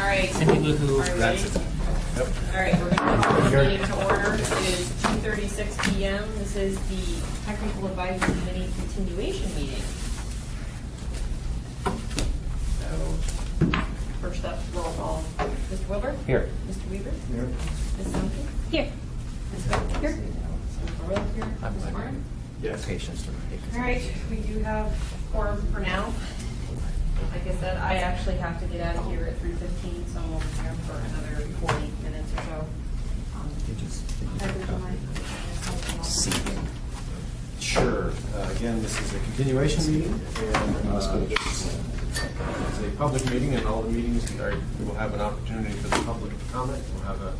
All right. And people who Are you ready? Yep. All right, we're going to call the meeting to order. It is 2:36 p.m. This is the Technical Advisory Committee continuation meeting. So, first up, roll call. Mr. Wilbur? Here. Mr. Weaver? Here. Ms. Duncan? Here. Ms. Hook? Here. Mr. Royal here. Ms. Martin? Yes. Patience to All right, we do have quorum for now. Like I said, I actually have to get out of here at 3:15, so we'll be here for another 40 minutes or so. Sure. Again, this is a continuation meeting, and it's a public meeting, and all the meetings, we will have an opportunity for the public to comment. We'll have a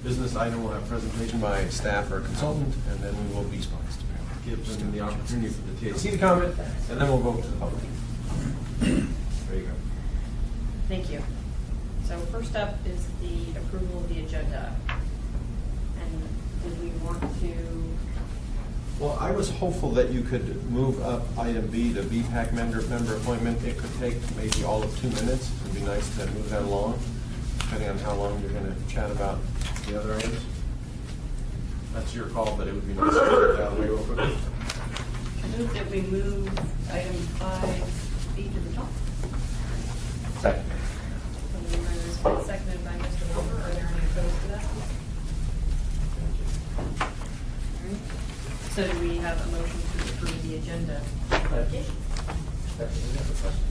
business item, we'll have a presentation by staff or consultant, and then we will give them the opportunity for the TAC to comment, and then we'll go to the public. There you go. Thank you. So first up is the approval of the agenda. And did we want to? Well, I was hopeful that you could move up item B, the BPAC member appointment. It could take maybe all of 2 minutes. It would be nice to move that along, depending on how long you're going to chat about the other items. That's your call, but it would be nice to get it out of the way real quickly. I move that we move item 5B to the top. Second. Seconded by Mr. Wilbur. Are there any opposed to that? All right. So do we have a motion to approve the agenda?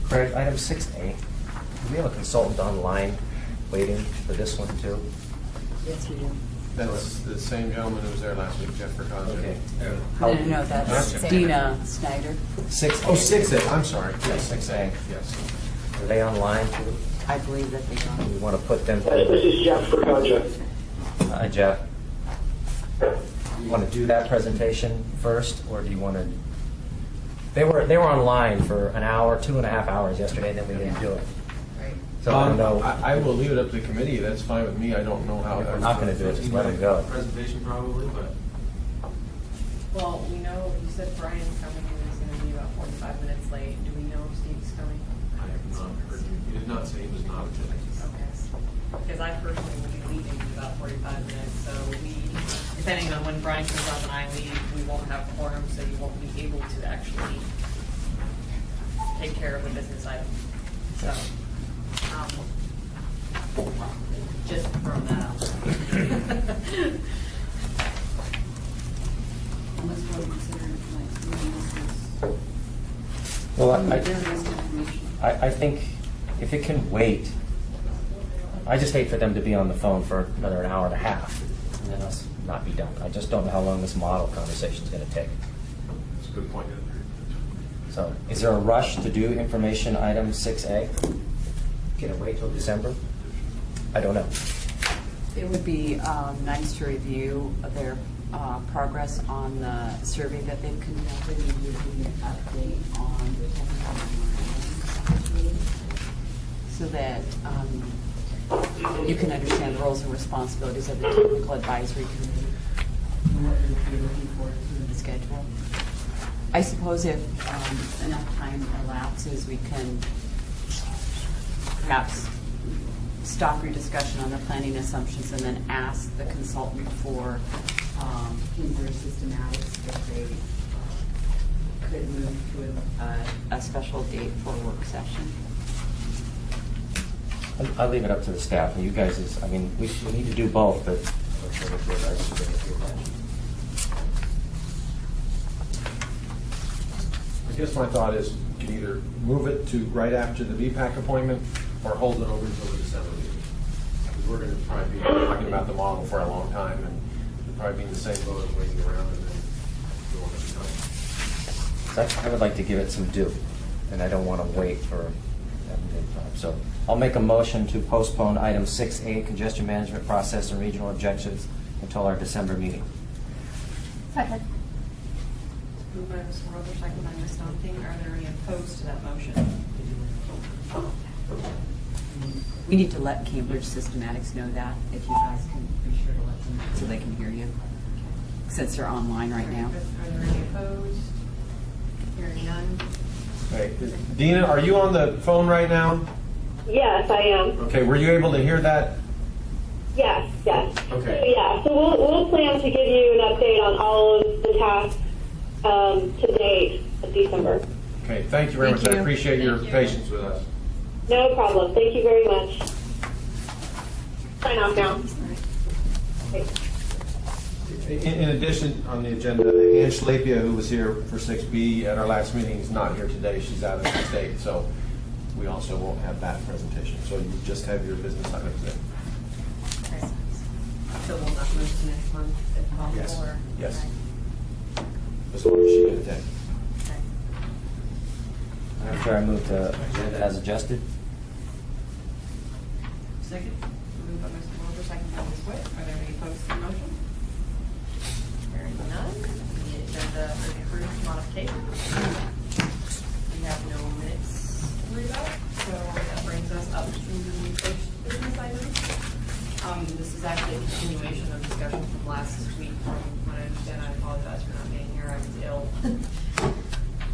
Craig, item 6A. Do we have a consultant online waiting for this one too? Yes, we do. That's the same gentleman who was there last week, Jeff Burkhardt. Okay. No, that's Dina Snyder. 6A. Oh, 6A. I'm sorry. Yes, 6A. Yes. Are they online too? I believe that they are. We want to put them. This is Jeff Burkhardt. Hi, Jeff. You want to do that presentation first, or do you want to? They were online for an hour, 2.5 hours yesterday, and then we didn't do it. Right. So I don't know. I will leave it up to the committee. That's fine with me. I don't know how. If we're not going to do it, just let them go. Presentation probably, but. Well, we know you said Brian's coming and he's going to be about 45 minutes late. Do we know if Steve's coming? I have not heard. You did not say he was not attending. Okay. Because I personally will be leaving in about 45 minutes, so we, depending on when Brian comes up and I leave, we won't have quorum, so you won't be able to actually take care of the business item. So, just throwing that out. Unless we're considering like moving this. Well, There is information. I think if it can wait, I just hate for them to be on the phone for another an hour and a half and then us not be done. I just don't know how long this model conversation is going to take. That's a good point. So, is there a rush to do information item 6A? Can it wait till December? I don't know. It would be nice to review their progress on the survey that they've conducted and give you an update on the technical so that you can understand the roles and responsibilities of the Technical Advisory Committee and what they're looking for through the schedule. I suppose if enough time elapses, we can perhaps stop your discussion on the planning assumptions and then ask the consultant for their systematics if they could move to a special date for a work session. I'll leave it up to the staff. And you guys, I mean, we need to do both, but I guess my thought is you can either move it to right after the BPAC appointment or hold it over until the December meeting. Because we're going to probably be talking about the model for a long time and we'll probably be in the same boat of waiting around and then we won't have time. I would like to give it some due, and I don't want to wait for them to take time. So I'll make a motion to postpone item 6A, congestion management process and regional objectives, until our December meeting. Second. Moved by Mr. Wilbur, seconded by Ms. Duncan. Are there any opposed to that motion? We need to let Cambridge Systematics know that, if you guys can be sure to let them know so they can hear you, since they're online right now. Are there any opposed? Hearing none. Okay. Dina, are you on the phone right now? Yes, I am. Okay, were you able to hear that? Yes, yes. Okay. So, yeah, so we'll plan to give you an update on all of the tasks to date of December. Okay, thank you very Thank much. I you. appreciate your Thank you. patience with us. No problem. Thank you very much. Sign off now. Okay. In addition, on the agenda, Ann Schlapia, who was here for 6B at our last meeting, is not here today. She's out of the state, so we also won't have that presentation. So you just have your business items there. Okay. So we'll not move to next month if possible? Yes. Or? Yes. Okay. As long as she can attend. Okay. After I move to agenda as adjusted. Second, moved by Mr. Wilbur, second by Ms. Witt. Are there any opposed to the motion? Hearing none, the agenda for the approved modification. We have no minutes to read out, so that brings us up to the first business item. This is actually a continuation of discussion from last week. From what I understand, I apologize for not being here. I was ill.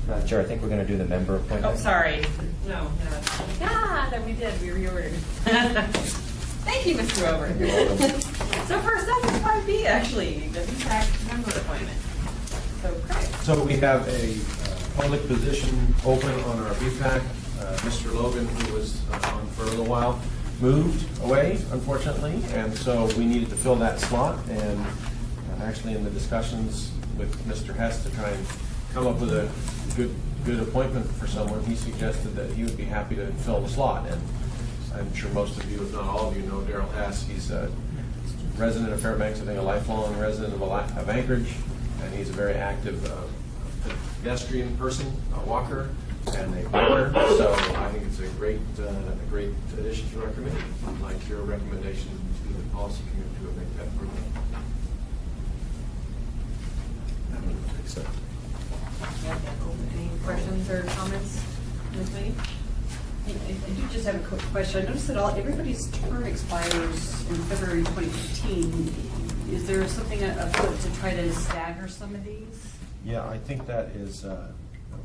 Madam Chair, I think we're going to do the member appointment. Oh, sorry. No. That we did. We reordered. Thank you, Mr. Weber. So first up is 5B, actually, the VPAC member appointment. So, Craig. So we have a public position open on our BPAC. Mr. Logan, who was on for a little while, moved away, unfortunately, and so we needed to fill that slot. And actually, in the discussions with Mr. Hess to try and come up with a good appointment for someone, he suggested that he would be happy to fill the slot. And I'm sure most of you, if not all of you, know Daryl Hess. He's a resident of Fairbanks, I think a lifelong resident of Anchorage, and he's a very active pedestrian person, a walker, and a biker. So I think it's a great addition to our committee. I'd like your recommendation to the policy committee to make that approval. Accept. Any questions or comments, Ms. Minnie? I do just have a quick question. I noticed that everybody's term expires in February 2015. Is there something afoot to try to stagger some of these? Yeah, I think that is,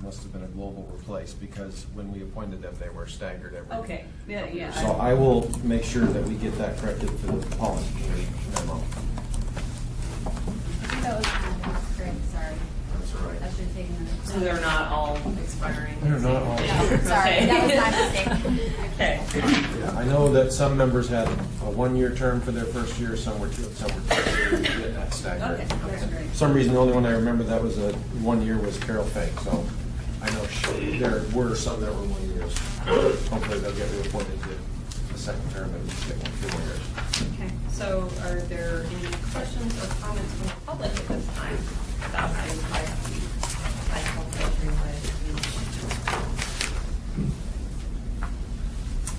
must have been a global replace, because when we appointed them, they were staggered every. Okay, yeah. So I will make sure that we get that corrected for the policy committee memo. I think that was great, sorry. That's all right. I should have taken the notes. So they're not all expiring? They're not all. No, sorry, Okay. that was my mistake. Okay. Yeah, I know that some members had a one-year term for their first year, some were two, some were 2 years. We get that staggered. Okay, that's great. For some reason, the only one I remember that was a 1 year was Carol Fink, so I know there were some that were 1 year. Hopefully they'll get reappointed to the second term and get 2 more years. Okay, so are there any questions or comments from the public at this time about item 5B?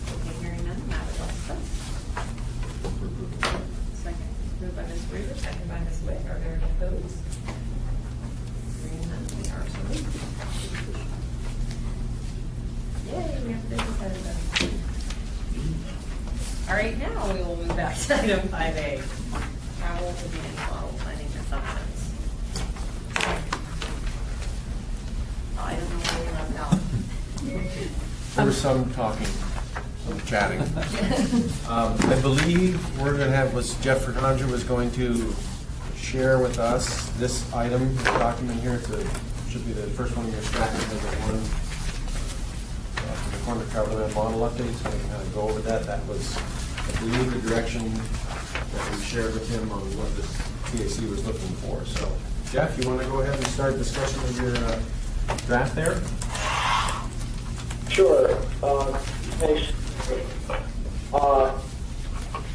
Okay, hearing none, Madam Clerk. Second, moved by Ms. Reaver, second by Ms. Witt. Are there any opposed? Hearing none, we are so moved. Yay, we have business item done. All right, now we will move back to item 5A, travel to the model planning assumptions. I don't know where we left out. There was some talking, some chatting. I believe we're going to have, Jeff Fertandra was going to share with us this item, this document here. Should be the first one in your stack. It has one the corner travel and model update, so we can kind of go over that. That was, I believe, the direction that we shared with him on what the TAC was looking for. So, Jeff, you want to go ahead and start discussion of your draft there? Sure. Thanks.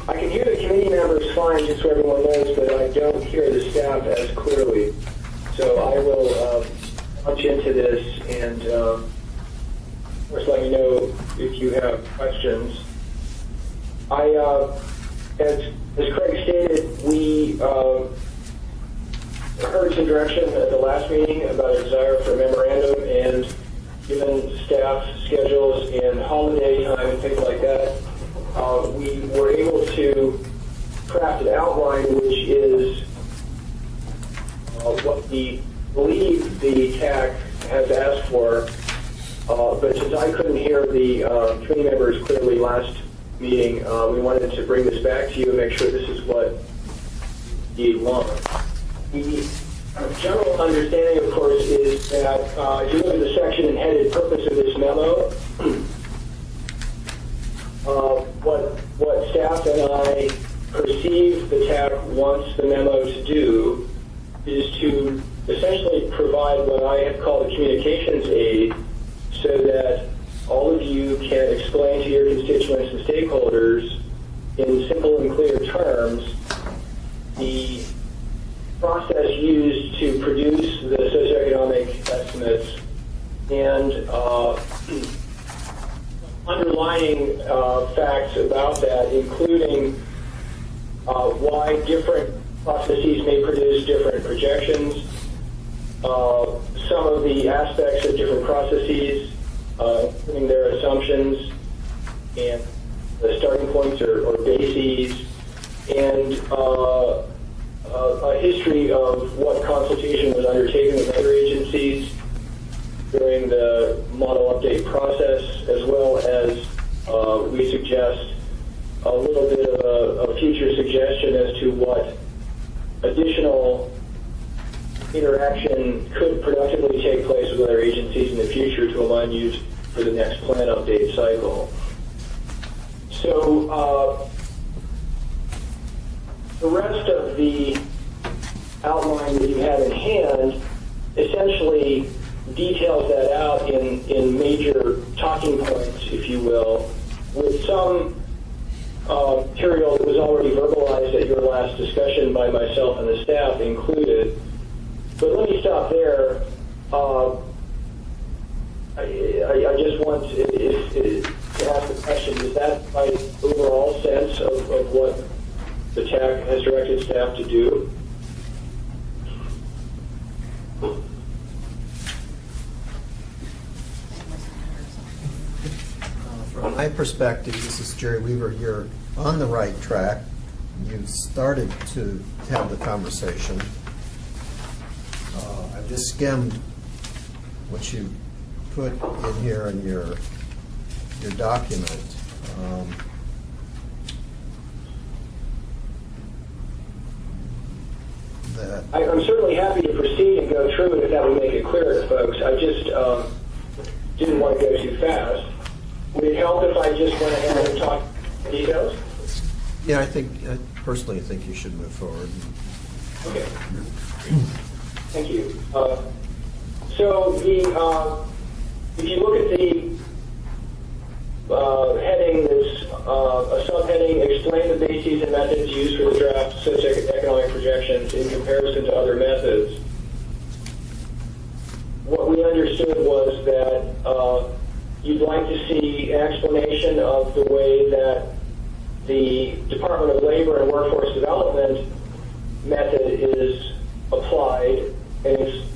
I can hear the committee members fine, just so everyone knows, but I don't hear the staff as clearly. So I will launch into this and, of course, let me know if you have questions. As Craig stated, we heard some direction at the last meeting about a desire for a memorandum, and given staff schedules and holiday time and things like that, we were able to craft an outline which is what we believe the TAC has asked for But since I couldn't hear the committee members clearly last meeting, we wanted to bring this back to you and make sure this is what you want. The general understanding, of course, is that if you look at the section and headed purpose of this memo, what staff and I perceive the TAC wants the memo to do is to essentially provide what I have called a communications aid so that all of you can explain to your constituents and stakeholders in simple and clear terms the process used to produce the socioeconomic estimates and underlining facts about that, including why different processes may produce different projections, some of the aspects of different processes, including their assumptions and the starting points or bases, and a history of what consultation was undertaken with other agencies during the model update process, as well as we suggest a little bit of a future suggestion as to what additional interaction could productively take place with other agencies in the future to align you for the next plan update cycle. So the rest of the outline that you have in hand essentially details that out in major talking points, if you will, with some material that was already verbalized at your last discussion by myself and the staff included. But let me stop there. I just want to ask the question, is that my overall sense of what the TAC has directed staff to do? From my perspective, this is Jerry Weaver, you're on the right track. You've started to have the conversation. I've just skimmed what you put in here in your document. I'm certainly happy to proceed and go through it if that would make it clearer to folks. I just didn't want to go too fast. Would it help if I just went ahead and talked details? Yeah, I personally think you should move forward. Okay. Thank you. So if you look at the heading that's a subheading, explain the bases and methods used for the draft socioeconomic projections in comparison to other methods. What we understood was that you'd like to see an explanation of the way that the Department of Labor and Workforce Development method is applied, and it's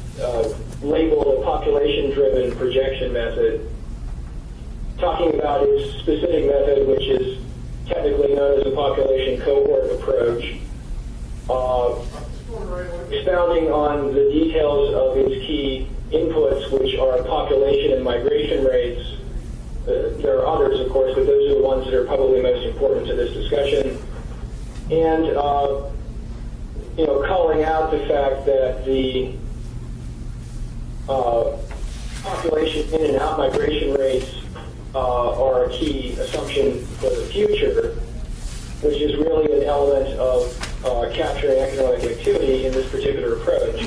labeled a population-driven projection method, talking about its specific method, which is technically known as a population cohort approach, expounding on the details of its key inputs, which are population and migration rates. There are others, of course, but those are the ones that are probably most important to this discussion. And calling out the fact that the population in and out migration rates are a key assumption for the future, which is really an element of capturing economic activity in this particular approach.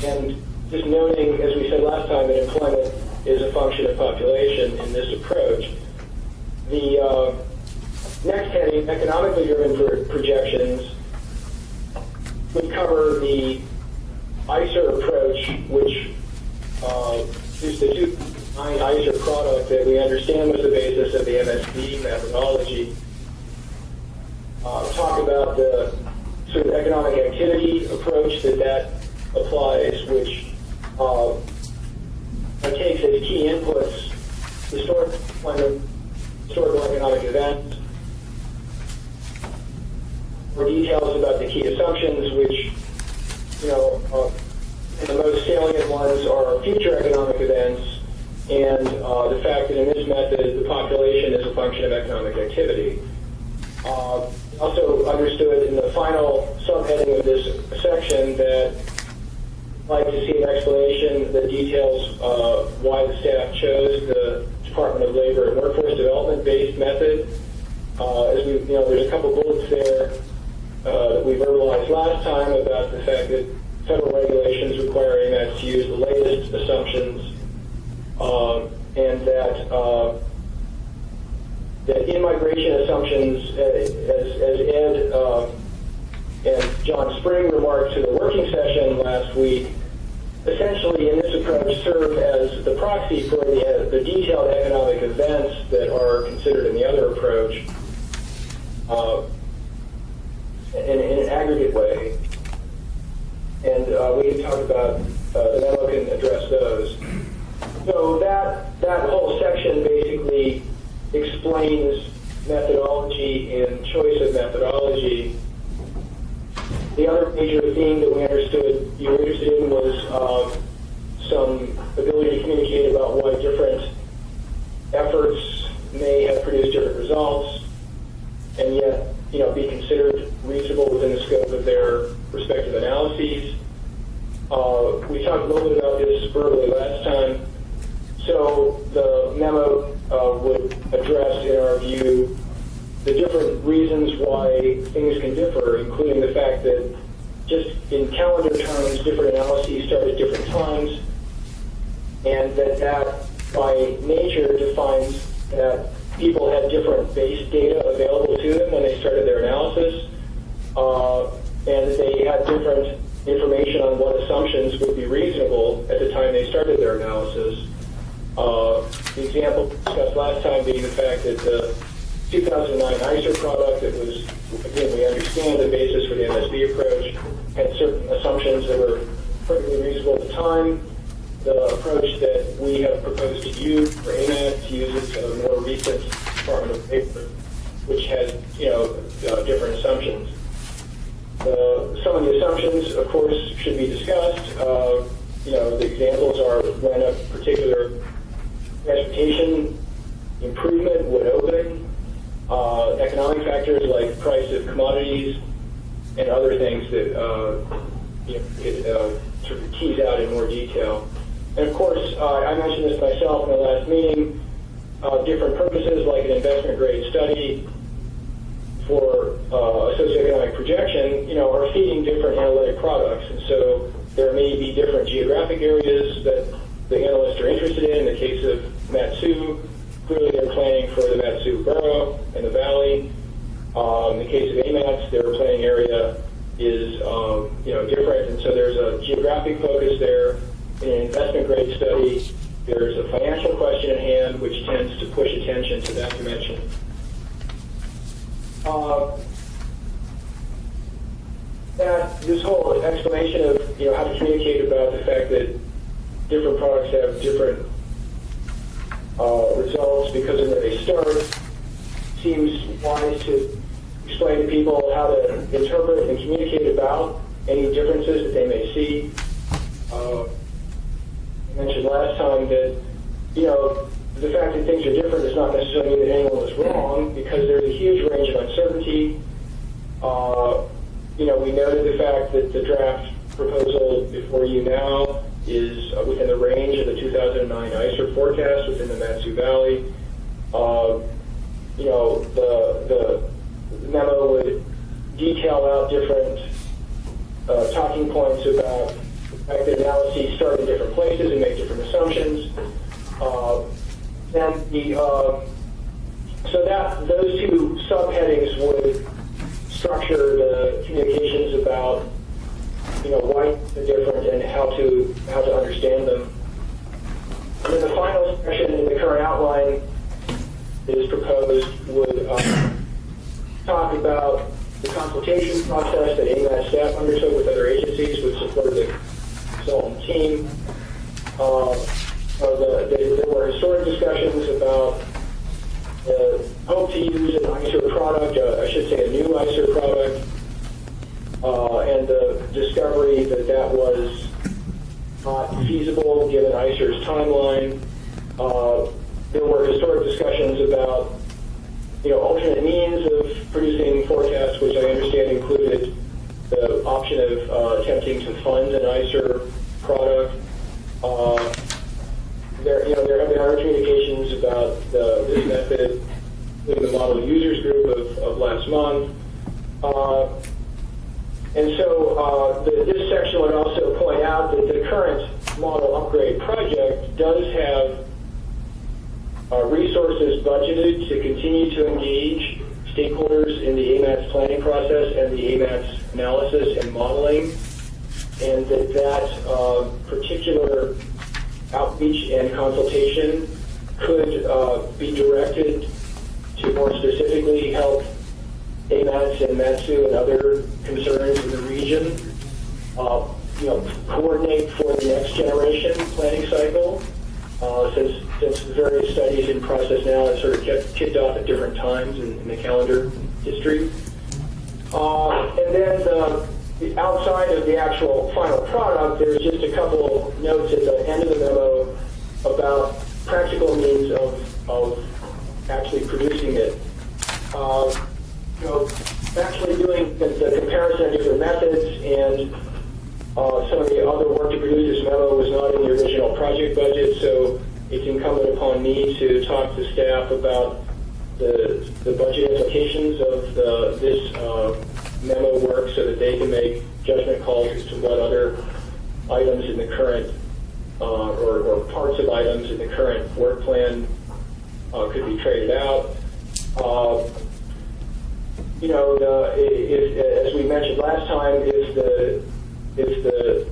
And just noting, as we said last time, that employment is a function of population in this approach. The next heading, economically driven projections, would cover the ICER approach, which is the 2009 ICER product that we understand was the basis of the MSD methodology. Talk about the sort of economic activity approach that applies, which takes as key inputs historical economic events, more details about the key assumptions, which, and the most salient ones are future economic events, and the fact that in this method the population is a function of economic activity. Also understood in the final subheading of this section that I'd like to see an explanation that details why the staff chose the Department of Labor and Workforce Development based method. As we, there's a couple bullets there that we verbalized last time about the fact that federal regulations require AMATS to use the latest assumptions, and that in-migration assumptions, as Ed and John Spring remarked to the working session last week, essentially in this approach serve as the proxy for the detailed economic events that are considered in the other approach in an aggregate way. And we can talk about, the memo can address those. So that whole section basically explains methodology and choice of methodology. The other major theme that we understood you were interested in was some ability to communicate about why different efforts may have produced different results, and yet be considered reasonable within the scope of their respective analyses. We talked a little bit about this verbally last time. So the memo would address, in our view, the different reasons why things can differ, including the fact that just in calendar terms, different analyses start at different times, and that by nature defines that people had different base data available to them when they started their analysis, and that they had different information on what assumptions would be reasonable at the time they started their analysis. The example discussed last time being the fact that the 2009 ICER product that was, again, we understand the basis for the MSB approach, had certain assumptions that were perfectly reasonable at the time. The approach that we have proposed to use for AMATS uses a more recent Department of Labor, which has, different assumptions. Some of the assumptions, of course, should be discussed. The examples are when a particular transportation improvement would open, economic factors like price of commodities, and other things that could sort of tease out in more detail. And of course, I mentioned this myself in the last meeting, different purposes like an investment grade study for a socioeconomic projection, are feeding different analytic products. And so there may be different geographic areas that the analysts are interested in. In the case of Matsu, clearly they're planning for the Matsu borough and the valley. In the case of AMATS, their planning area is different, and so there's a geographic focus there. In an investment grade study, there's a financial question at hand, which tends to push attention to that dimension. This whole explanation of how to communicate about the fact that different products have different results because of where they start seems wise to explain to people how to interpret and communicate about any differences that they may see. I mentioned last time that the fact that things are different does not necessarily mean that anyone was wrong, because there's a huge range of uncertainty. We noted the fact that the draft proposal before you now is within the range of the 2009 ICER forecast within the Matsu Valley. The memo would detail out different talking points about the fact that analyses start in different places and make different assumptions. So that those two subheadings would structure the communications about why they're different and how to understand them. And then the final section in the current outline that is proposed would talk about the consultation process that AMATS staff undertook with other agencies with support of the consultant team. There were historic discussions about the hope to use an ICER product, I should say a new ICER product, and the discovery that was not feasible given ICER's timeline. there were historic discussions about, alternate means of producing forecasts, which I understand included the option of attempting to fund an ICER product. There have been other communications about this method in the model users group of last month. And so this section would also point out that the current model upgrade project does have resources budgeted to continue to engage stakeholders in the AMATS planning process and the AMATS analysis and modeling, and that particular outreach and consultation could be directed to more specifically help AMATS and MATSU and other concerns in the region, coordinate for the next generation planning cycle, since the various studies in process now have sort of kicked off at different times in the calendar history. And then outside of the actual final product, there's just a couple notes at the end of the memo about practical means of actually producing it. Actually doing the comparison of different methods and some of the other work to produce this memo was not in the original project budget, so it's incumbent upon me to talk to staff about the budget implications of this memo work so that they can make judgment calls as to what other items in the current or parts of items in the current work plan could be traded out. As we mentioned last time, if the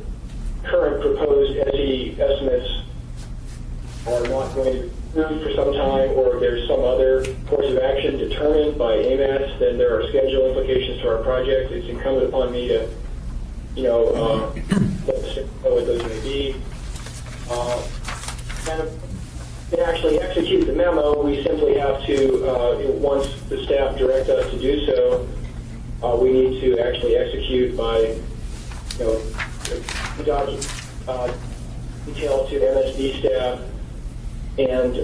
current proposed SE estimates are not going to be approved for some time, or there's some other course of action determined by AMATS, then there are schedule implications to our project. It's incumbent upon me to, let the staff know what those may be. And to actually execute the memo, we simply have to, once the staff direct us to do so, we need to actually execute by, details to MSD staff and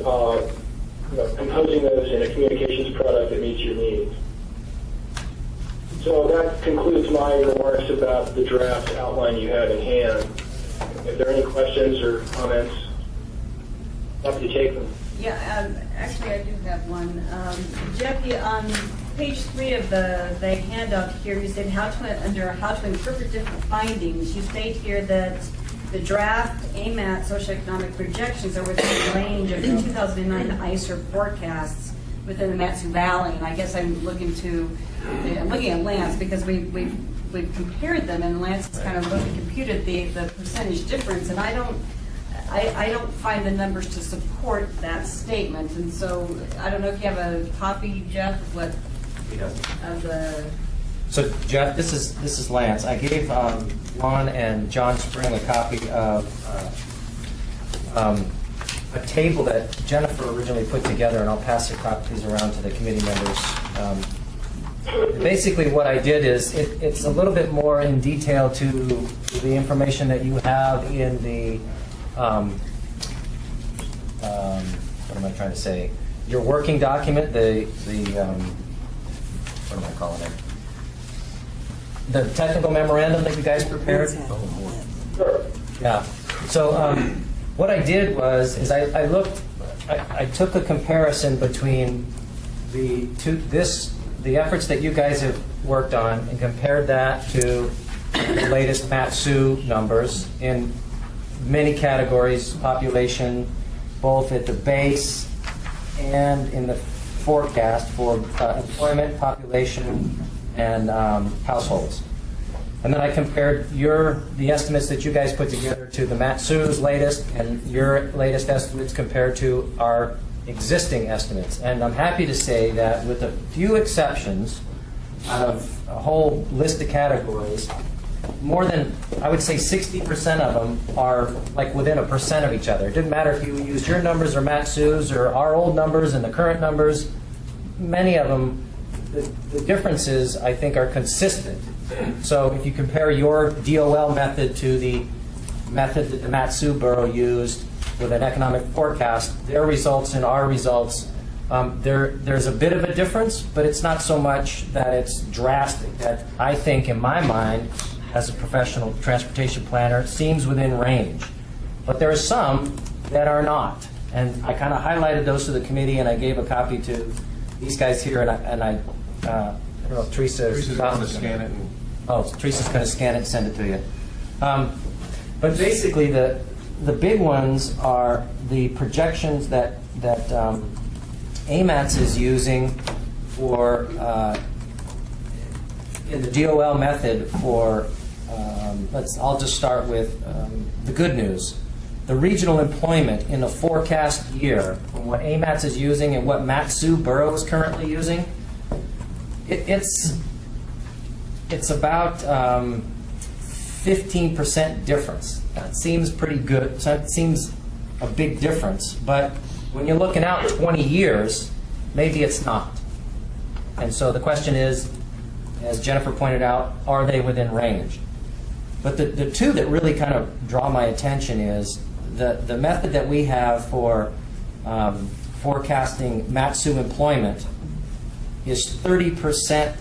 composing those in a communications product that meets your needs. So that concludes my remarks about the draft outline you have in hand. If there are any questions or comments, happy to take them. Yeah, actually, I do have one. Jackie, on page 3 of the handout here, you said under how to interpret different findings. You state here that the draft AMAT socioeconomic projections are within the range of the 2009 ICER forecasts within the Matsu Valley. And I guess I'm looking at Lance because we've compared them, and Lance has kind of looked and computed the percentage difference, and I don't find the numbers to support that statement. And so I don't know if you have a copy, Jeff, of the. So Jeff, this is Lance. I gave Lon and John Spring a copy of a table that Jennifer originally put together, and I'll pass the copies around to the committee members. Basically what I did is it's a little bit more in detail to the information that you have in the what am I trying to say? Your working document, what am I calling it? The technical memorandum that you guys prepared? Yeah. So what I did was I took a comparison between the efforts that you guys have worked on and compared that to the latest MATSU numbers in many categories, population, both at the base and in the forecast for employment, population, and households. And then I compared the estimates that you guys put together to the MATSU's latest and your latest estimates compared to our existing estimates. And I'm happy to say that with a few exceptions, out of a whole list of categories, more than, I would say 60% of them are like within 1% of each other. It didn't matter if you used your numbers or MATSU's or our old numbers and the current numbers. Many of them, the differences, I think, are consistent. So if you compare your DOL method to the method that the MATSU Bureau used, with an economic forecast, their results and our results, there's a bit of a difference, but it's not so much that it's drastic. That I think, in my mind, as a professional transportation planner, seems within range. But there are some that are not. And I kind of highlighted those to the committee, and I gave a copy to these guys here, and I don't know if Teresa's going to scan it. Teresa's going to scan it and send it to you. But basically, the big ones are the projections that AMATS is using for in the DOL method for. I'll just start with the good news. The regional employment in the forecast year, from what AMATS is using and what Mat-Su Borough is currently using, it's about 15% difference. That seems pretty good. So that seems a big difference. But when you're looking out 20 years, maybe it's not. And so the question is, as Jennifer pointed out, are they within range? But the two that really kind of draw my attention is the method that we have for forecasting Mat-Su employment is 30%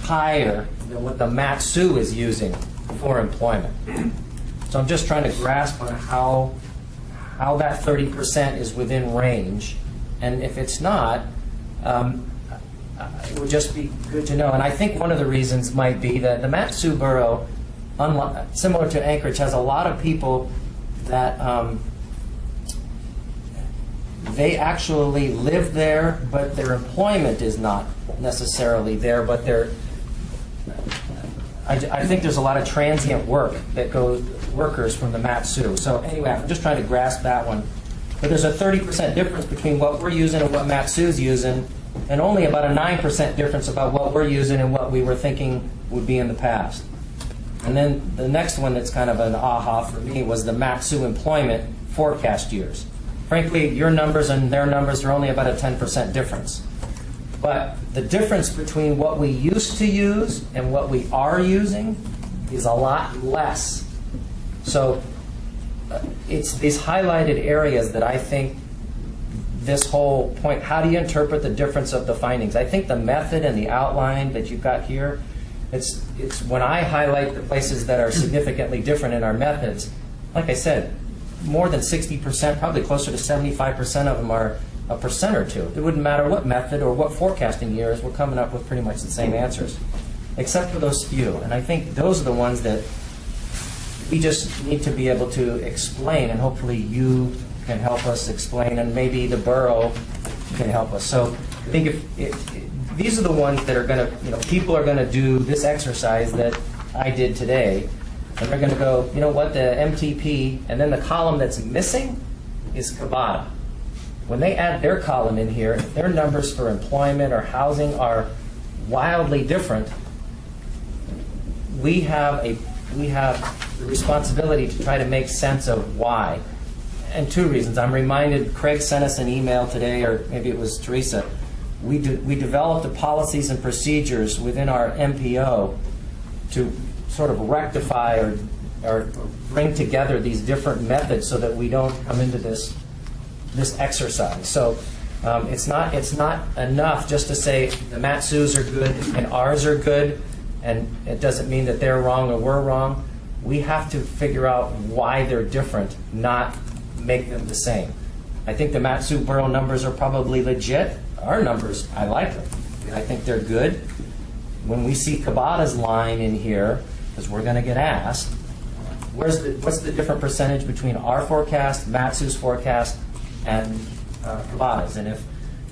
higher than what the Mat-Su is using for employment. So I'm just trying to grasp on how that 30% is within range. And if it's not, it would just be good to know. And I think one of the reasons might be that the Mat-Su Borough, similar to Anchorage, has a lot of people that they actually live there, but their employment is not necessarily there, but I think there's a lot of transient work that goes, workers from the Mat-Su. So anyway, I'm just trying to grasp that one. But there's a 30% difference between what we're using and what Mat-Su's using, and only about a 9% difference about what we're using and what we were thinking would be in the past. And then the next one that's kind of an aha for me was the Mat-Su employment forecast years. Frankly, your numbers and their numbers are only about a 10% difference. But the difference between what we used to use and what we are using is a lot less. So it's these highlighted areas that I think this whole point, how do you interpret the difference of the findings? I think the method and the outline that you've got here, it's when I highlight the places that are significantly different in our methods, like I said, more than 60%, probably closer to 75% of them are a percent or two. It wouldn't matter what method or what forecasting years, we're coming up with pretty much the same answers, except for those few. And I think those are the ones that we just need to be able to explain, and hopefully you can help us explain, and maybe the borough can help us. So I think if these are the ones that are going to, people are going to do this exercise that I did today, and they're going to go, you know what, the MTP, and then the column that's missing is Cabada. When they add their column in here, if their numbers for employment or housing are wildly different, we have the responsibility to try to make sense of why. And two reasons. I'm reminded, Craig sent us an email today, or maybe it was Teresa. We developed the policies and procedures within our MPO to sort of rectify or bring together these different methods so that we don't come into this exercise. So it's not enough just to say the Mat-Su's are good and ours are good, and it doesn't mean that they're wrong or we're wrong. We have to figure out why they're different, not make them the same. I think the Mat-Su Borough numbers are probably legit. Our numbers, I like them. I think they're good. When we see Cabada's line in here, because we're going to get asked, what's the different percentage between our forecast, Mat-Su's forecast, and Cabada's? And if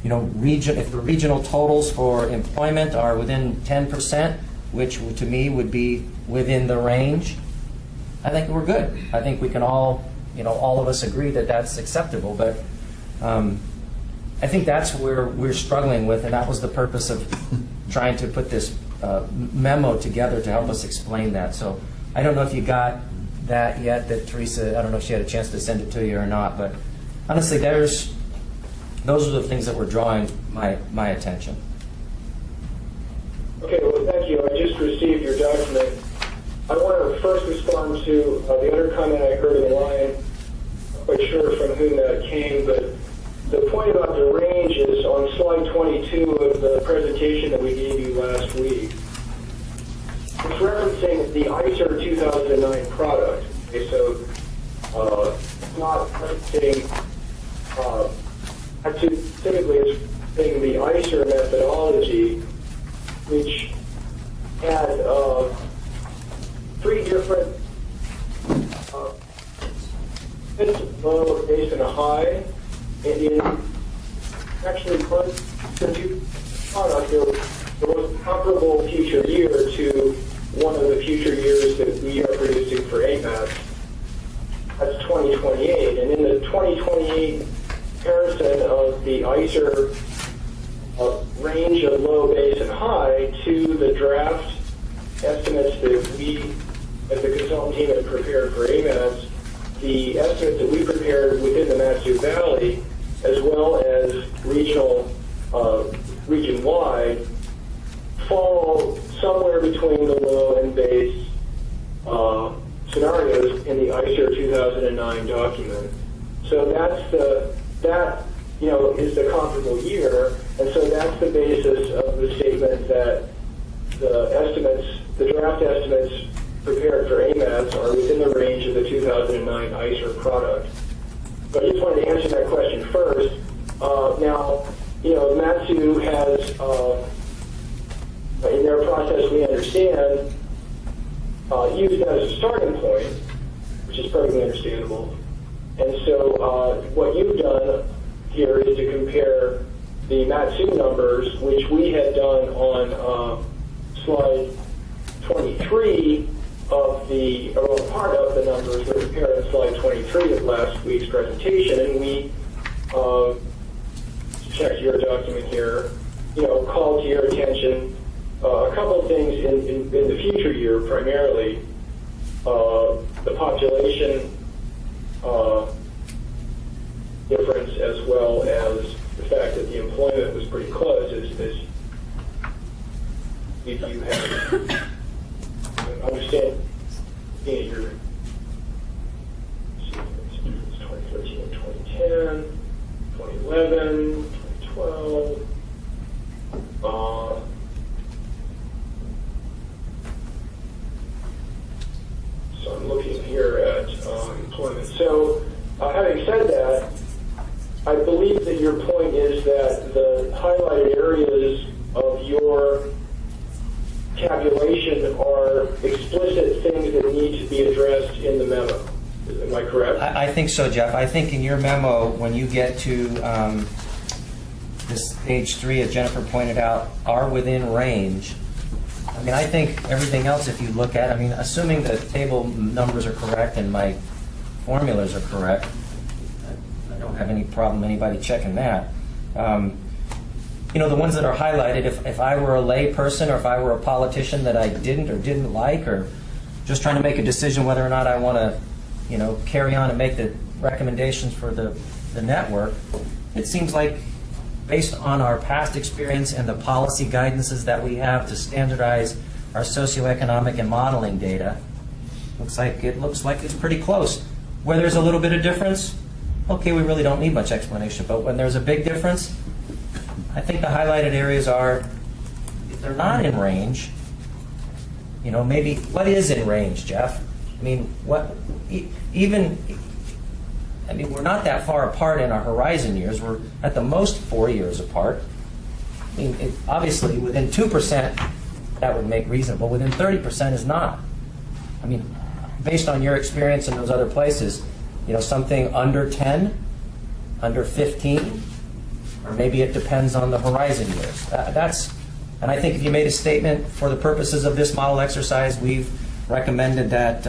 if the regional totals for employment are within 10%, which to me would be within the range, I think we're good. I think we can all of us agree that that's acceptable. But I think that's where we're struggling with, and that was the purpose of trying to put this memo together to help us explain that. So I don't know if you got that yet, that Teresa, I don't know if she had a chance to send it to you or not, but honestly, those are the things that were drawing my attention. Okay, well, thank you. I just received your document. I want to first respond to the other comment I heard in line quite sure from whom that came, but the point about the range is on slide 22 of the presentation that we gave you last week. It's referencing the ICER 2009 product. Okay, so it's not referencing, actually, typically it's referencing the ICER methodology, which had 3 different low, a base, and a high. And in actually the product, there was a comparable future year to one of the future years that we are producing for AMATS. That's 2028. And in the 2028 comparison of the ICER range of low, base, and high to the draft estimates that we, as the consultant team, had prepared for AMATS, the estimates that we prepared within the Matsu Valley, as well as region-wide, fall somewhere between the low and base scenarios in the ICER 2009 document. So that is the comparable year, and so that's the basis of the statement that the draft estimates prepared for AMATS are within the range of the 2009 ICER product. So I just wanted to answer that question first. Now, Matsu has, in their process, we understand, used that as a starting point, which is perfectly understandable. And so what you've done here is to compare the Matsu numbers, which we had done on slide 23 of the, or part of the numbers were compared on slide 23 of last week's presentation, and we checked your document here, called to your attention a couple of things in the future year, primarily the population difference, as well as the fact that the employment was pretty close, as if you have understand your 2013 and 2010, 2011, 2012. So I'm looking here at employment. So having said that, I believe that your point is that the highlighted areas of your tabulation are explicit things that need to be addressed in the memo. Am I correct? I think so, Jeff. I think in your memo, when you get to this page 3, as Jennifer pointed out, are within range. I mean, I think everything else, if you look at, assuming the table numbers are correct and my formulas are correct, I don't have any problem anybody checking that. The ones that are highlighted, if I were a lay person or if I were a politician that I didn't like, or just trying to make a decision whether or not I want to, carry on and make the recommendations for the network, it seems like, based on our past experience and the policy guidances that we have to standardize our socioeconomic and modeling data, it looks like it's pretty close. Where there's a little bit of difference, okay, we really don't need much explanation. But when there's a big difference, I think the highlighted areas are, if they're not in range, maybe what is in range, Jeff? We're not that far apart in our horizon years. We're at the most 4 years apart. Obviously, within 2%, that would make reasonable. Within 30% is not. Based on your experience in those other places, something under 10, under 15, or maybe it depends on the horizon years. And I think if you made a statement for the purposes of this model exercise, we've recommended that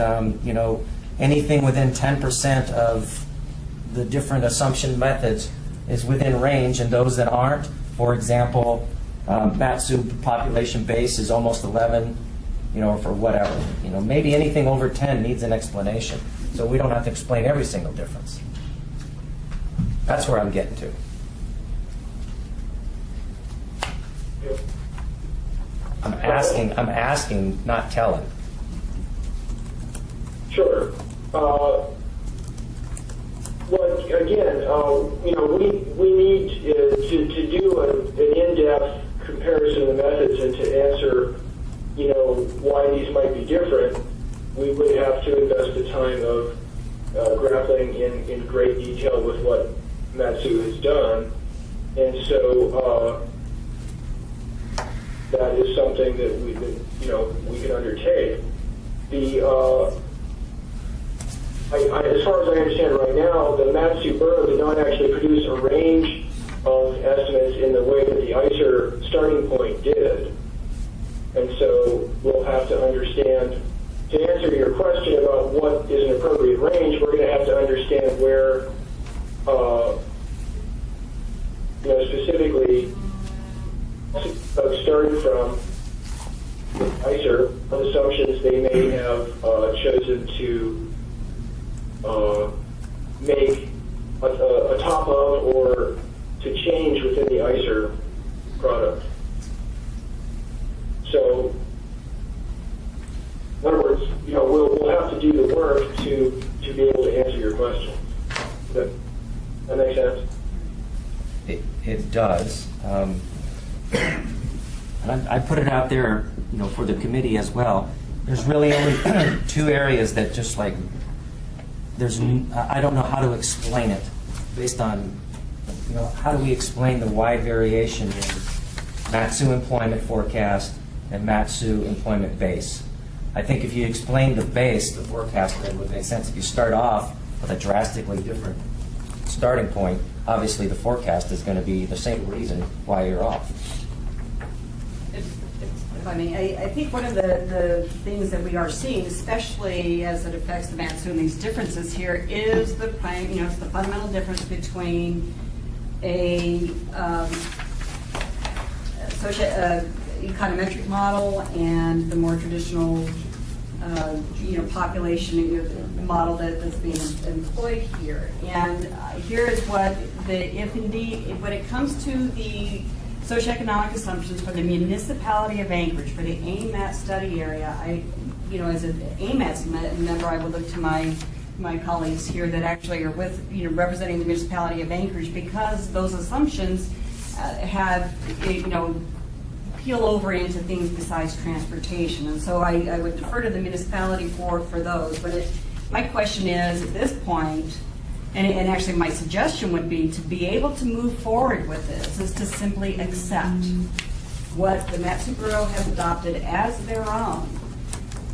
anything within 10% of the different assumption methods is within range, and those that aren't, for example, Matsu population base is almost 11, for whatever. Maybe anything over 10 needs an explanation, so we don't have to explain every single difference. That's where I'm getting to. I'm asking, not telling. again, we need to do an in-depth comparison of the methods and to answer, why these might be different. We would have to invest the time of grappling in great detail with what Matsu has done, and so that is something that we can undertake. As far as I understand right now, the Matsu Bureau did not actually produce a range of estimates in the way that the ICER starting point did. And so we'll have to understand, to answer your question about what is an appropriate range, we're going to have to understand where, specifically, folks started from ICER, what assumptions they may have chosen to make a top of or to change within the ICER product. So, in other words, we'll have to do the work to be able to answer your question. Does that make sense? It does. And I put it out there, for the committee as well. There's really only two areas that just like, I don't know how to explain it based on, how do we explain the wide variation in Matsu employment forecast and Matsu employment base? I think if you explain the base, the forecast, then would make sense. If you start off with a drastically different starting point, obviously the forecast is going to be the same reason why you're off. If I may, I think one of the things that we are seeing, especially as it affects the Matsu and these differences here, is the it's the fundamental difference between a econometric model and the more traditional population model that's being employed here. And here is what when it comes to the socioeconomic assumptions for the municipality of Anchorage, for the AMATS study area, as an AMATS member, I would look to my colleagues here that actually are with, representing the municipality of Anchorage, because those assumptions have, peel over into things besides transportation. And so I would defer to the municipality for those. But my question is, at this point, and actually my suggestion would be to be able to move forward with this, is to simply accept what the Matsu Bureau has adopted as their own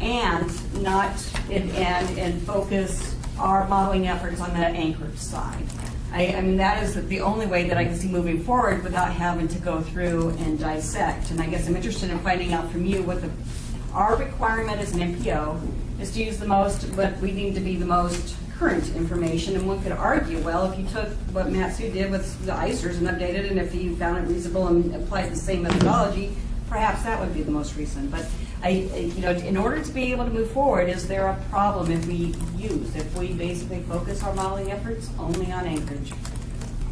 and not and focus our modeling efforts on the Anchorage side. I mean, that is the only way that I can see moving forward without having to go through and dissect. And I guess I'm interested in finding out from you what our requirement as an MPO is to use what we deem to be the most current information. And one could argue, well, if you took what Matsu did with the ICERs and updated it, and if you found it reasonable and applied the same methodology, perhaps that would be the most recent. But in order to be able to move forward, is there a problem if we basically focus our modeling efforts only on Anchorage,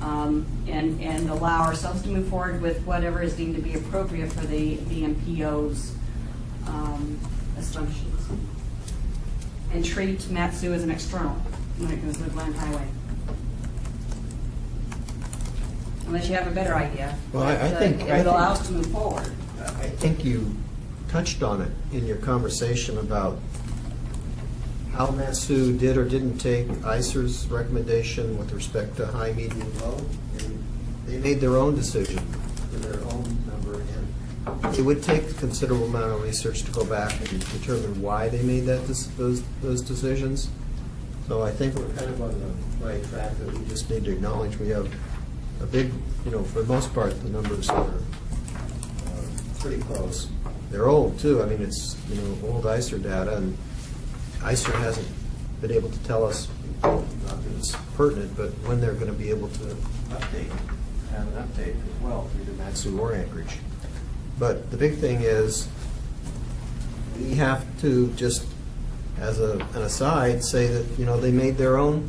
and allow ourselves to move forward with whatever is deemed to be appropriate for the MPO's assumptions, and treat Matsu as an external when it goes to the Glen Highway? Unless you have a better idea. Well, I think it would allow us to move forward. I think you touched on it in your conversation about how Matsu did or didn't take ICER's recommendation with respect to high, medium, low. And they made their own decision for their own number. And it would take a considerable amount of research to go back and determine why they made those decisions. So I think we're kind of on the right track, that we just need to acknowledge we have a big, for the most part, the numbers are pretty close. They're old too. I mean, it's old ICER data, and ICER hasn't been able to tell us, not that it's pertinent, but when they're going to be able to have an update as well through the Matsu or Anchorage. But the big thing is, we have to just, as an aside, say that they made their own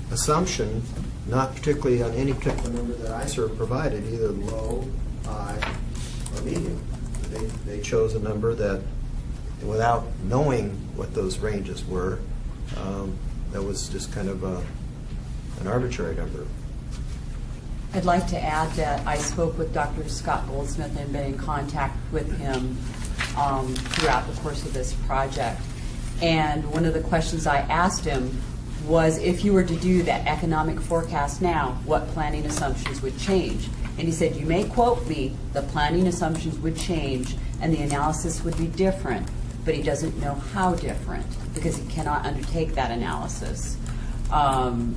assumption, not particularly on any particular number that ICER provided, either low, high, or medium. They chose a number that, without knowing what those ranges were, that was just kind of an arbitrary number. I'd like to add that I spoke with Dr. Scott Goldsmith and been in contact with him throughout the course of this project. And one of the questions I asked him was, if you were to do that economic forecast now, what planning assumptions would change? And he said, you may quote me, the planning assumptions would change and the analysis would be different, but he doesn't know how different because he cannot undertake that analysis.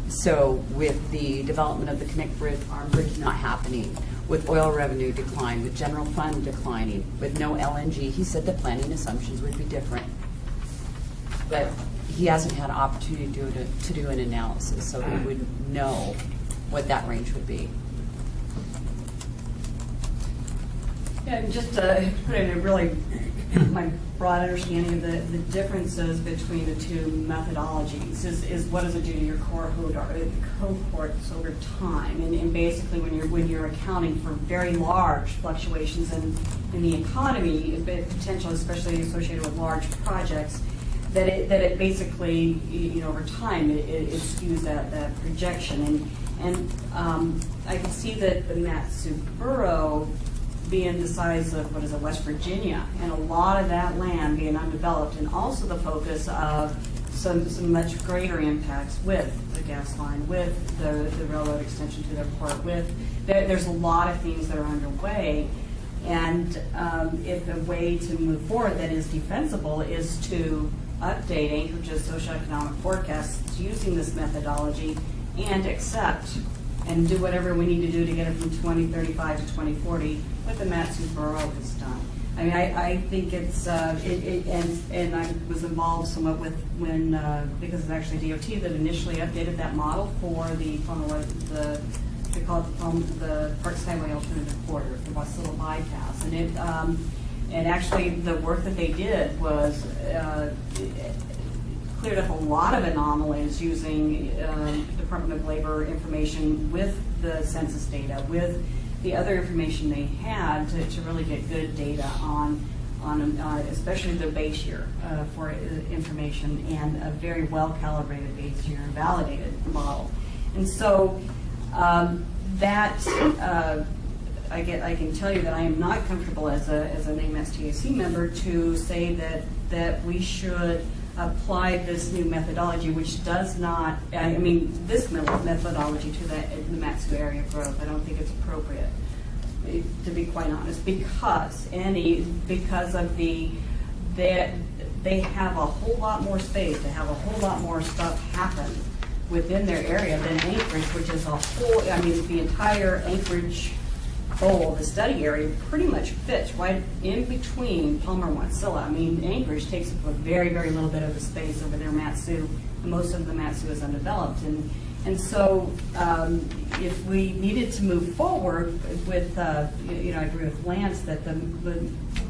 So with the development of the Connect Arm Bridge not happening, with oil revenue decline, with general fund declining, with no LNG, he said the planning assumptions would be different. But he hasn't had an opportunity to do an analysis, so he would know what that range would be. Yeah, and just to put it in a really my broad understanding of the differences between the two methodologies is what does it do to your cohorts over time, and basically when you're accounting for very large fluctuations in the economy, potential especially associated with large projects, that it basically, over time it skews that projection, and I can see that the Matsu Borough being the size of, West Virginia, and a lot of that land being undeveloped, and also the focus of some much greater impacts with the gas line, with the railroad extension to their port, there's a lot of things that are underway, and if a way to move forward that is defensible is to update Anchorage's socioeconomic forecasts using this methodology and accept and do whatever we need to do to get it from 2035 to 2040, what the Matsu Borough has done. I mean, I think it's, and I was involved somewhat with when, because it's actually DOT that initially updated that model for they call it the Parks Highway Alternative Corridor, the West Little Bypass. And actually the work that they did was cleared up a lot of anomalies using Department of Labor information with the census data, with the other information they had to really get good data on especially the base year for information, and a very well calibrated base year and validated model. And so I can tell you that I am not comfortable as an AMATS TAC member to say that we should apply this new methodology, which does not, this methodology to the Matsu area growth. I don't think it's appropriate, to be quite honest, because of they have a whole lot more space, they have a whole lot more stuff happen within their area than Anchorage, which is the entire Anchorage goal, the study area, pretty much fits right in between Palmer and Wasilla. Anchorage takes up a very, very little bit of the space over there. Matsu, most of the Matsu is undeveloped, and so if we needed to move forward with, I agree with Lance that the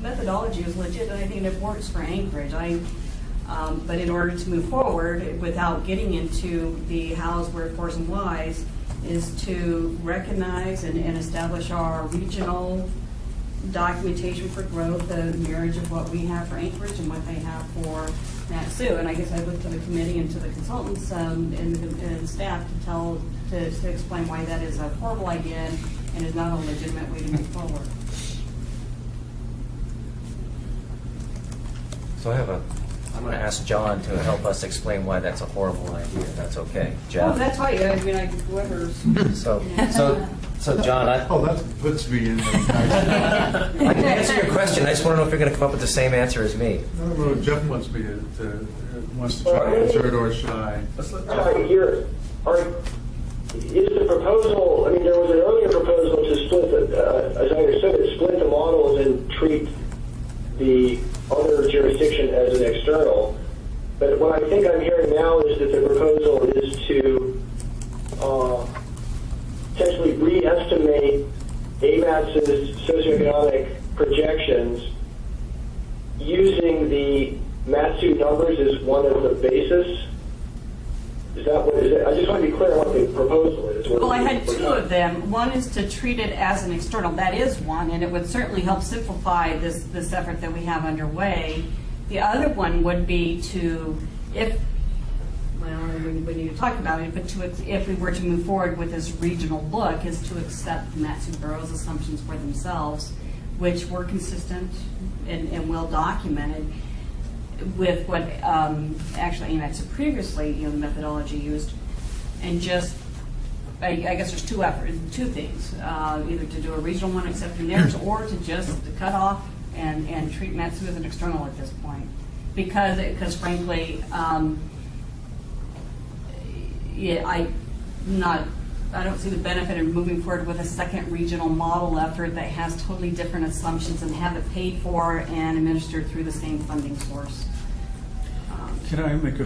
methodology is legit, and I think it works for Anchorage. But in order to move forward without getting into the hows, wherefores, and whys, is to recognize and establish our regional documentation for growth, the marriage of what we have for Anchorage and what they have for Matsu. And I guess I look to the committee and to the consultants and staff to explain why that is a horrible idea and is not a legitimate way to move forward. So I'm going to ask John to help us explain why that's a horrible idea. That's okay. Jeff? Oh, that's right. Whoever's. So John, that puts me in. I can answer your question. I just want to know if you're going to come up with the same answer as me. No, Jeff wants me wants to try to answer it, or should I? Is the proposal? There was an earlier proposal to split, as I understood it, split the models and treat the other jurisdiction as an external. But what I think I'm hearing now is that the proposal is to potentially re-estimate AMATS's socioeconomic projections using the Matsu numbers as one of the basis. Is that what is it? I just want to be clear on what the proposal is. Well, I had two of them. One is to treat it as an external. That is one, and it would certainly help simplify this effort that we have underway. The other one would be to, if well, we need to talk about it, but if we were to move forward with this regional look, is to accept Matsu Borough's assumptions for themselves, which were consistent and well documented with what actually AMATS had previously, the methodology used, and just, I guess there's two things, either to do a regional one accepting theirs, or to just cut off and treat Matsu as an external at this point, because frankly, I don't see the benefit in moving forward with a second regional model effort that has totally different assumptions and have it paid for and administered through the same funding source. Can I make a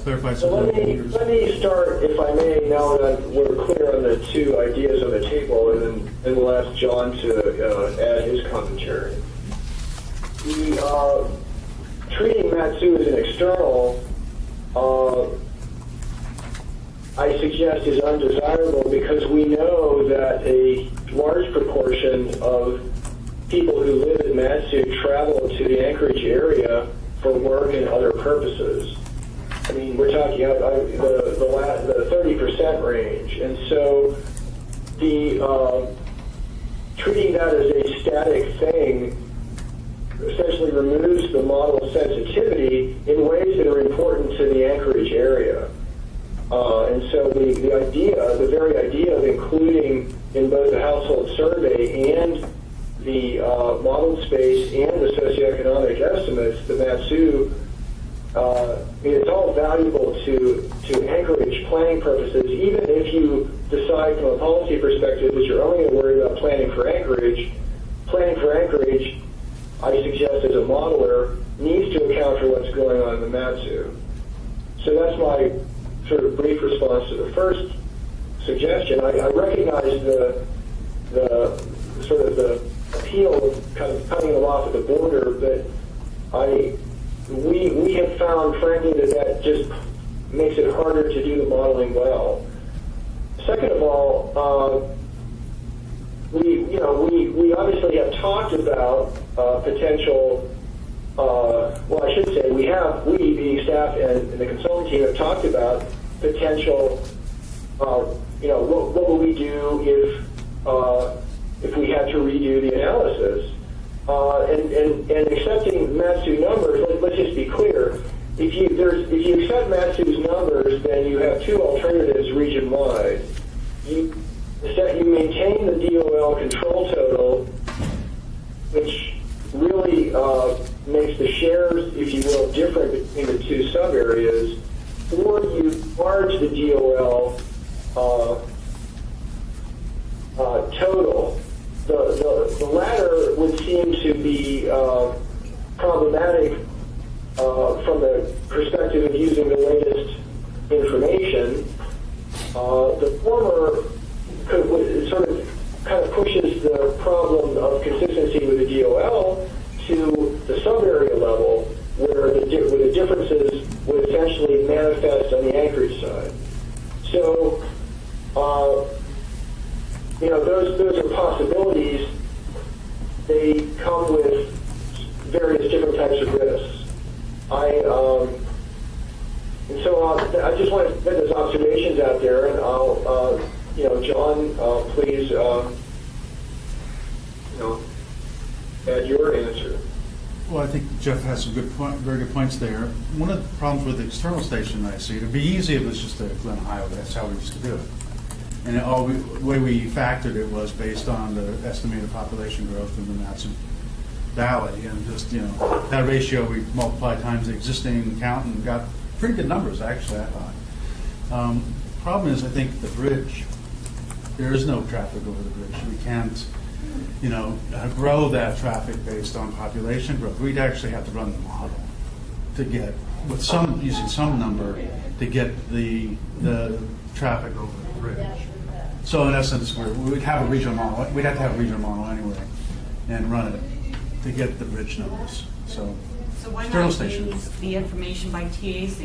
clarify So something? let me start, if I may, now that we're clear on the two ideas on the table, and then we'll ask John to add his commentary. Treating Matsu as an external, I suggest is undesirable because we know that a large proportion of people who live in Matsu travel to the Anchorage area for work and other purposes. I mean, we're talking about the 30% range, and so the treating that as a static thing essentially removes the model sensitivity in ways that are important to the Anchorage area. And so the very idea of including in both the household survey and the modeled space and the socioeconomic estimates, the Matsu, it's all valuable to Anchorage planning purposes, even if you decide from a policy perspective that you're only going to worry about planning for Anchorage, I suggest as a modeler, needs to account for what's going on in the Matsu. So that's my sort of brief response to the first suggestion. I recognize the sort of the appeal of kind of cutting them off at the border, but we have found, frankly, that just makes it harder to do the modeling well. Second of all, we obviously have talked about potential. Well, I should say we, the staff and the consultant team, have talked about potential. What would we do if we had to redo the analysis? And accepting Matsu numbers, let's just be clear. If you accept Matsu's numbers, then you have two alternatives region-wide. You maintain the DOL control total, which really makes the shares, if you will, different between the two sub-areas, or you enlarge the DOL total. The latter would seem to be problematic from the perspective of using the latest information. The former kind of pushes the problem of consistency with the DOL to the sub-area level, where the differences would essentially manifest on the Anchorage side. So, those are possibilities. They come with various different types of risks. And so I just want to put those observations out there, and I'll, John, please, add your answer. Well, I think Jeff has some very good points there. One of the problems with the external station I see, it'd be easy if it was just a Glen, Ohio. That's how we used to do it. And the way we factored it was based on the estimated population growth in the Matsu Valley, and just that ratio we multiplied times the existing count and got pretty good numbers. Actually, I thought. Problem is, I think the bridge. There is no traffic over the bridge. We can't, grow that traffic based on population growth. We'd actually have to run the model to get using some number to get the traffic over the bridge. So in essence, we'd have a regional model. We'd have to have a regional model anyway, and run it to get the bridge numbers. So why external not station. use the information by TAC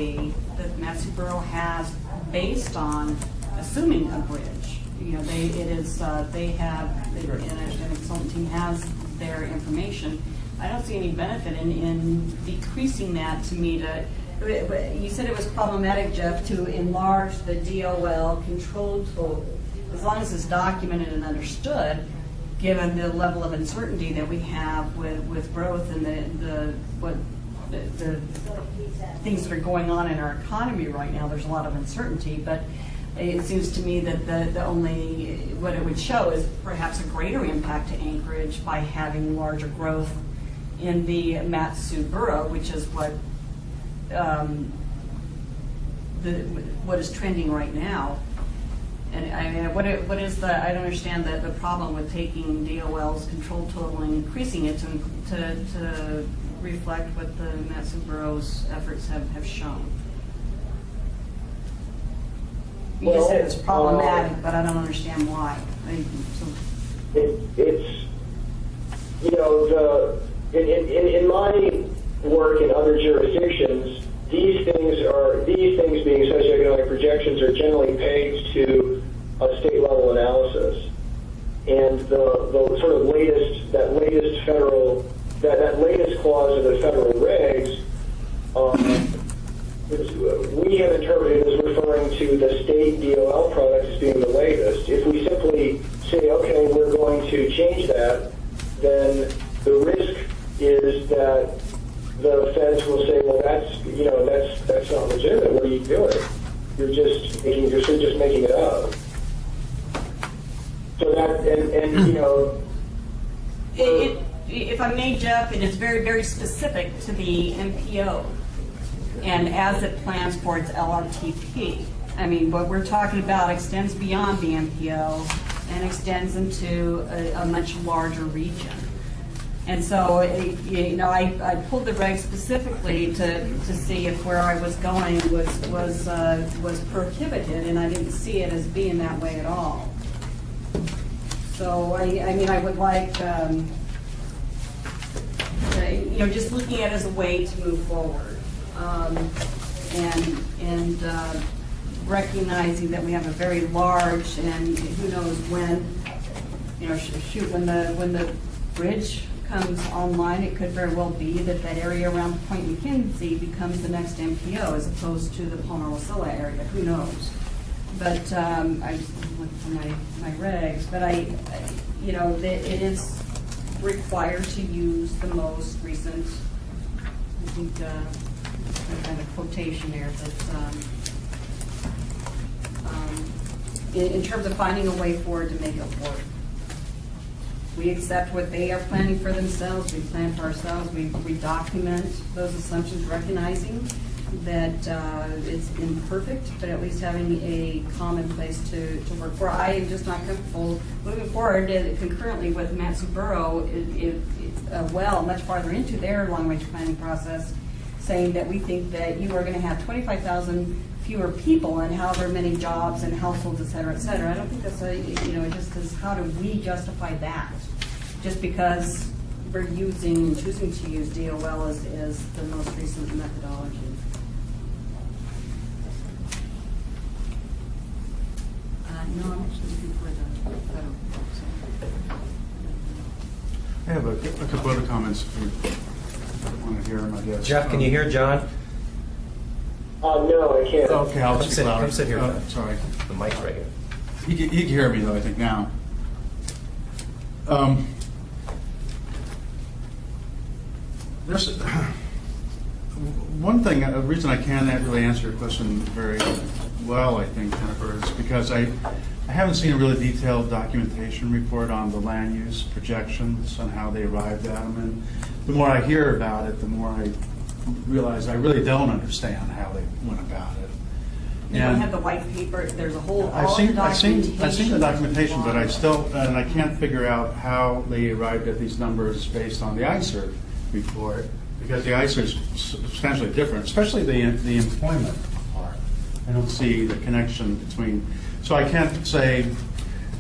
that Matsu Borough has based on assuming a bridge? They have, the consultant team has their information. I don't see any benefit in decreasing that to meet you said it was problematic, Jeff, to enlarge the DOL control total. As long as it's documented and understood, given the level of uncertainty that we have with growth and the things that are going on in our economy right now, there's a lot of uncertainty. But it seems to me that the only, what it would show is perhaps a greater impact to Anchorage by having larger growth in the AMATS borough, which is what is trending right now. And I mean, what is the? I don't understand the problem with taking DOL's control total and increasing it to reflect what the AMATS borough's efforts have shown. You just said it's problematic, but I don't understand why. It's, you know, in my work in other jurisdictions, these things being socioeconomic projections are generally pegged to a state level analysis, and the sort of latest clause of the federal regs. We have interpreted as referring to the state DOL product as being the latest. If we simply say, okay, we're going to change that, then the risk is that the feds will say, well, that's not legitimate. What are you doing? You're just making it up. So that and you know. If I may, Jeff, it is very, very specific to the MPO and as it plans for its LRTP. I mean, what we're talking about extends beyond the MPO and extends into a much larger region. And so, you know, I pulled the regs specifically to see if where I was going was prohibited, and I didn't see it as being that way at all. So, I mean, I would like, you know, just looking at it as a way to move forward, and recognizing that we have a very large, and who knows when, you know, shoot, when the bridge comes online, it could very well be that area around Point McKenzie becomes the next MPO as opposed to the Palmer-Wasilla area. Who knows? But I just looked for my regs. But you know, it is required to use the most recent. I think kind of quotation there that in terms of finding a way forward to make it work. We accept what they are planning for themselves. We plan for ourselves. We document those assumptions, recognizing that it's imperfect, but at least having a common place to work for. I am just not comfortable moving forward concurrently with AMATS Borough, much farther into their long-range planning process, saying that we think that you are going to have 25,000 fewer people and however many jobs and households, et cetera, et cetera. I don't think that's it just is, how do we justify that? Just because we're choosing to use DOL as the most recent methodology. No, I'm actually looking for the federal. I have a couple other comments if you want to hear them, I guess. Jeff, can you hear John? No, I can't. Okay, I'll speak louder. Come sit here, John. Sorry. The mic's right here. He can hear me, though, I think, now. There's one thing, a reason I can't really answer your question very well, I think, Jennifer, is because I haven't seen a really detailed documentation report on the land use projections and how they arrived at them. And the more I hear about it, the more I realize I really don't understand how they went about it. You don't have the white paper. There's a whole. I've seen the documentation, but I can't figure out how they arrived at these numbers based on the ICER report, because the ICER is substantially different, especially the employment part. I don't see the connection between. So I can't say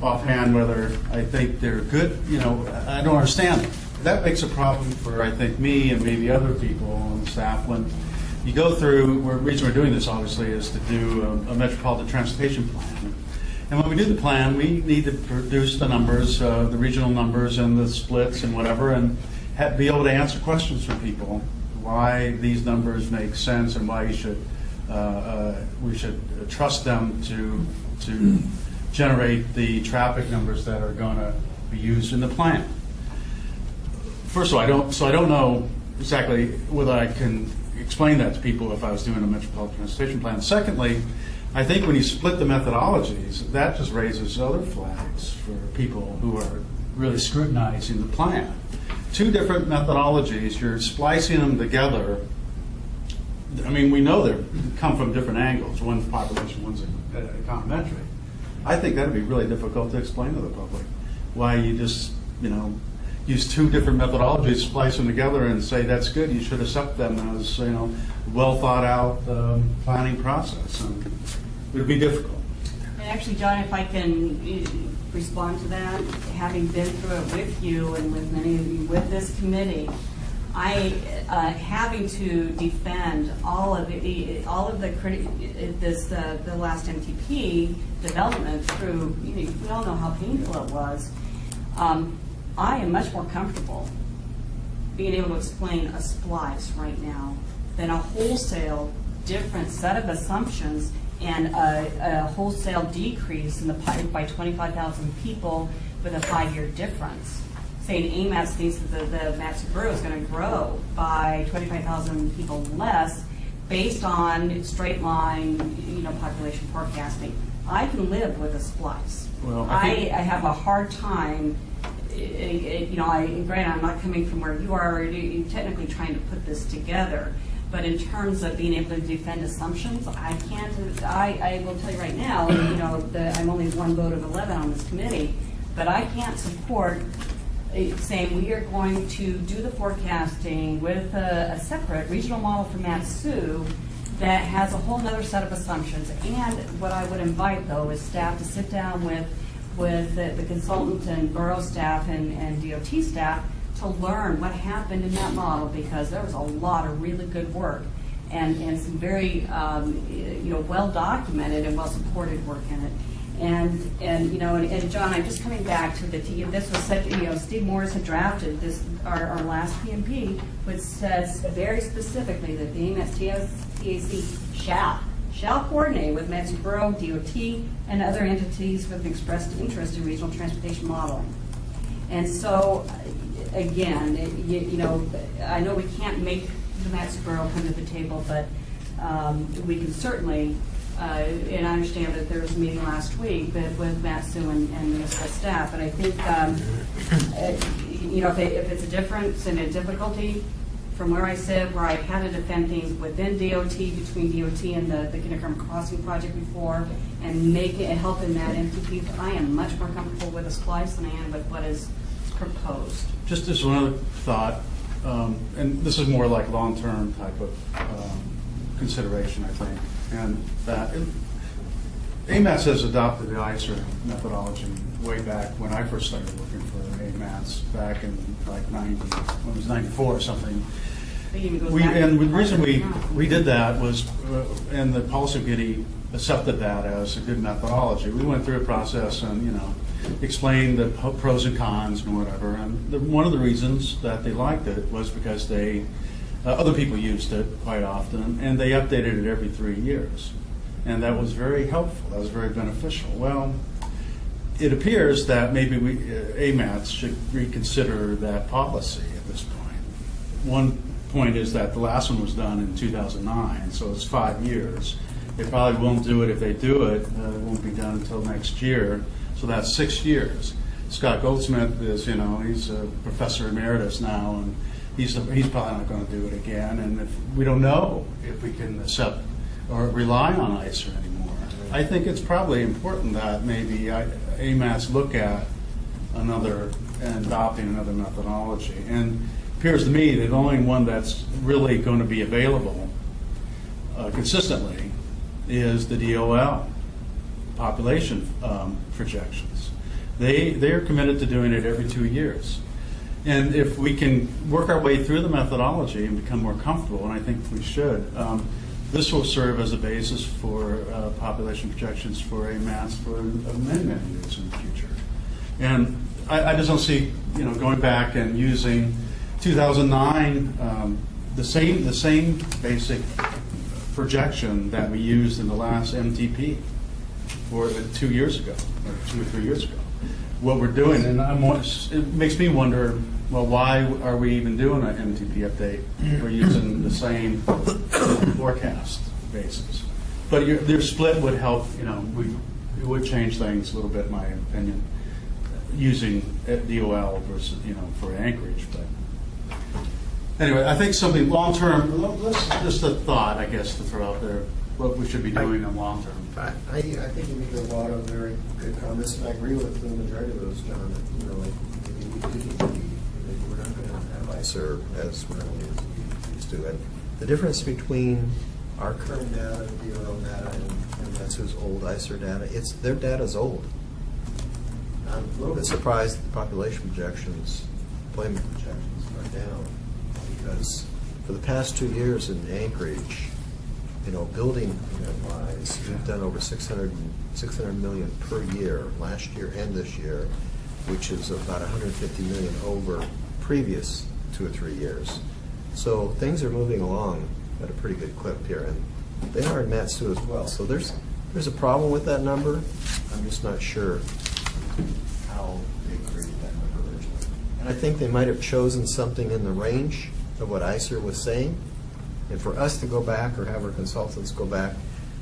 offhand whether I think they're good. You know, I don't understand them. That makes a problem for, I think, me and maybe other people on the staff when you go through. The reason we're doing this, obviously, is to do a metropolitan transportation plan. And when we do the plan, we need to produce the numbers, the regional numbers and the splits and whatever, and be able to answer questions from people why these numbers make sense and why we should trust them to generate the traffic numbers that are going to be used in the plan. First of all, I don't know exactly whether I can explain that to people if I was doing a metropolitan transportation plan. Secondly, I think when you split the methodologies, that just raises other flags for people who are really scrutinizing the plan. Two different methodologies, you're splicing them together. I mean, we know they come from different angles. One's population, one's econometric. I think that'd be really difficult to explain to the public. Why you just, use two different methodologies, splice them together, and say that's good. You should accept them as, well thought out planning process. And it would be difficult. And actually, John, if I can respond to that, having been through it with you and with many of you with this committee, having to defend all of the last MTP development through, we all know how painful it was. I am much more comfortable being able to explain a splice right now than a wholesale different set of assumptions and a wholesale decrease in the by 25,000 people with a 5-year difference. Saying AMATS thinks that the MATS borough is going to grow by 25,000 people less based on straight line, population forecasting. I can live with a splice. Well, I have a hard time. Granted, I'm not coming from where you are. You're technically trying to put this together. But in terms of being able to defend assumptions, I can't. I will tell you right now, I'm only one vote of 11 on this committee, but I can't support saying we are going to do the forecasting with a separate regional model for MATSU that has a whole other set of assumptions. And what I would invite, though, is staff to sit down with the consultant and borough staff and DOT staff to learn what happened in that model, because there was a lot of really good work and some very well documented and well supported work in it. And John, I'm just coming back to this was such, Steve Morris had drafted this our last PMP, which says very specifically that the AMATS TAC shall coordinate with MATS Borough, DOT, and other entities with expressed interest in regional transportation modeling. And so, again, I know we can't make the MATS Borough come to the table, but we can certainly, and I understand that there was a meeting last week with MATSU and municipal staff, but I think, if it's a difference and a difficulty from where I sit, where I've had to defend things within DOT, between DOT and the Kindergarten Crossing project before, and help in that MTP, I am much more comfortable with a splice than I am with what is proposed. Just as one other thought, and this is more like long-term type of consideration, I think, and that AMATS has adopted the ICER methodology way back when I first started looking for AMATS back in like 94 or something. And the reason we did that was, and the policy committee accepted that as a good methodology. We went through a process and, explained the pros and cons and whatever. And one of the reasons that they liked it was because other people used it quite often, and they updated it every 3 years. And that was very helpful. That was very beneficial. Well, it appears that maybe AMATS should reconsider that policy at this point. One point is that the last one was done in 2009, so it's 5 years. They probably won't do it. If they do it, it won't be done until next year. So that's 6 years. Scott Goldsmith is, he's a professor emeritus now, and he's probably not going to do it again. And if we don't know if we can accept or rely on ICER anymore, I think it's probably important that maybe AMATS look at adopting another methodology. And it appears to me that the only one that's really going to be available consistently is the DOL population projections. They're committed to doing it every 2 years. And if we can work our way through the methodology and become more comfortable, and I think we should, this will serve as a basis for population projections for AMATS for many, many years in the future. And I just don't see, going back and using 2009 the same basic projection that we used in the last MTP for 2 years ago, or 2 or 3 years ago. What we're doing, and it makes me wonder, well, why are we even doing an MTP update? We're using the same forecast basis. But their split would help, it would change things a little bit, in my opinion, using DOL versus, for Anchorage. But anyway, I think something long-term, just a thought, I guess, to throw out there, what we should be doing in long-term. I think you made a lot of very good comments, and I agree with the majority of those, John. That, we're not going to have ICER as readily as we used to. And the difference between our current data, DOL data, and MATSU's old ICER data, their data's old. I'm a little bit surprised that the population projections, employment projections, are down, because for the past 2 years in Anchorage, building wise, we've done over 600 million per year last year and this year, which is about 150 million over previous 2 or 3 years. So things are moving along at a pretty good clip here, and they are in MATSU as well. So there's a problem with that number. I'm just not sure how they created that number originally. And I think they might have chosen something in the range of what ICER was saying. And for us to go back or have our consultants go back,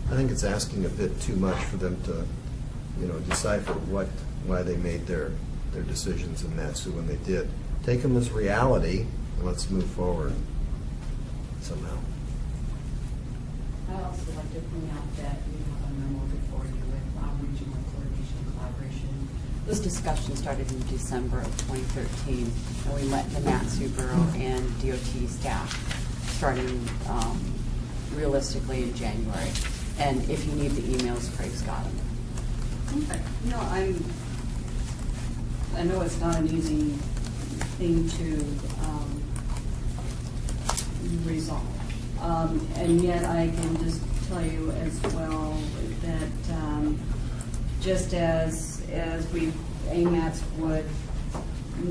I think it's asking a bit too much for them to, decipher why they made their decisions in MATSU when they did. Take them as reality, and let's move forward somehow. I'd also like to point out that we have a memo before you with regional coordination and collaboration. This discussion started in December of 2013, and we met the MATSU Bureau and DOT staff starting realistically in January. And if you need the emails, Craig's got them. Okay. I know it's not an easy thing to resolve. And yet I can just tell you as well that just as AMATS would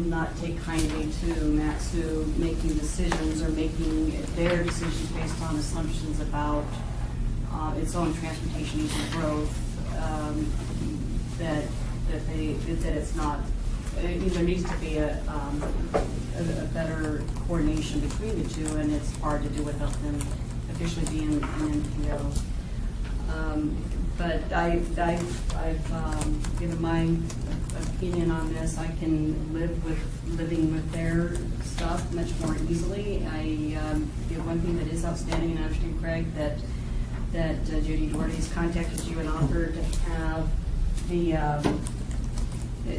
not take kindly to MATSU making decisions or making their decisions based on assumptions about its own transportation needs and growth, that it's not. There needs to be a better coordination between the two, and it's hard to do without them officially being an NPO. But I've given my opinion on this. I can living with their stuff much more easily. The one thing that is outstanding, and I understand, Craig, that Judy Doherty's contacted you and offered to have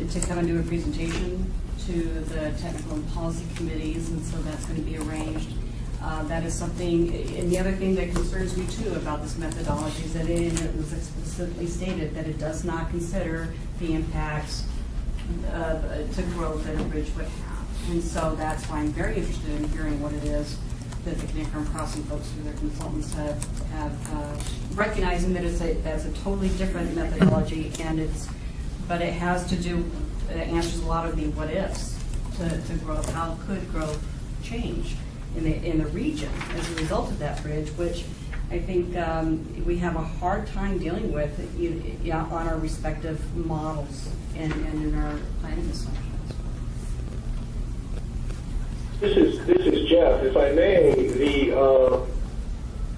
to come and do a presentation to the technical and policy committees, and so that's going to be arranged. That is something, and the other thing that concerns me too about this methodology is that it was explicitly stated that it does not consider the impacts to growth that a bridge would have. And so that's why I'm very interested in hearing what it is that the Connector and Crossing folks through their consultants have recognizing that that's a totally different methodology, but it has to do, it answers a lot of the what ifs to growth. How could growth change in the region as a result of that bridge, which I think we have a hard time dealing with on our respective models and in our planning assumptions. This is Jeff. If I may,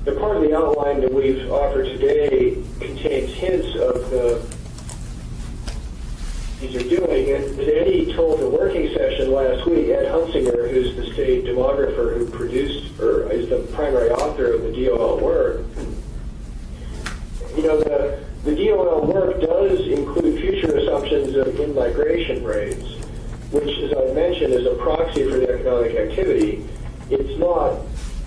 the part of the outline that we've offered today contains hints of these are doing. And as Eddie told the working session last week, Ed Hunsinger, who's the state demographer who produced or is the primary author of the DOL work, the DOL work does include future assumptions of in-migration rates, which, as I mentioned, is a proxy for the economic activity. It's not,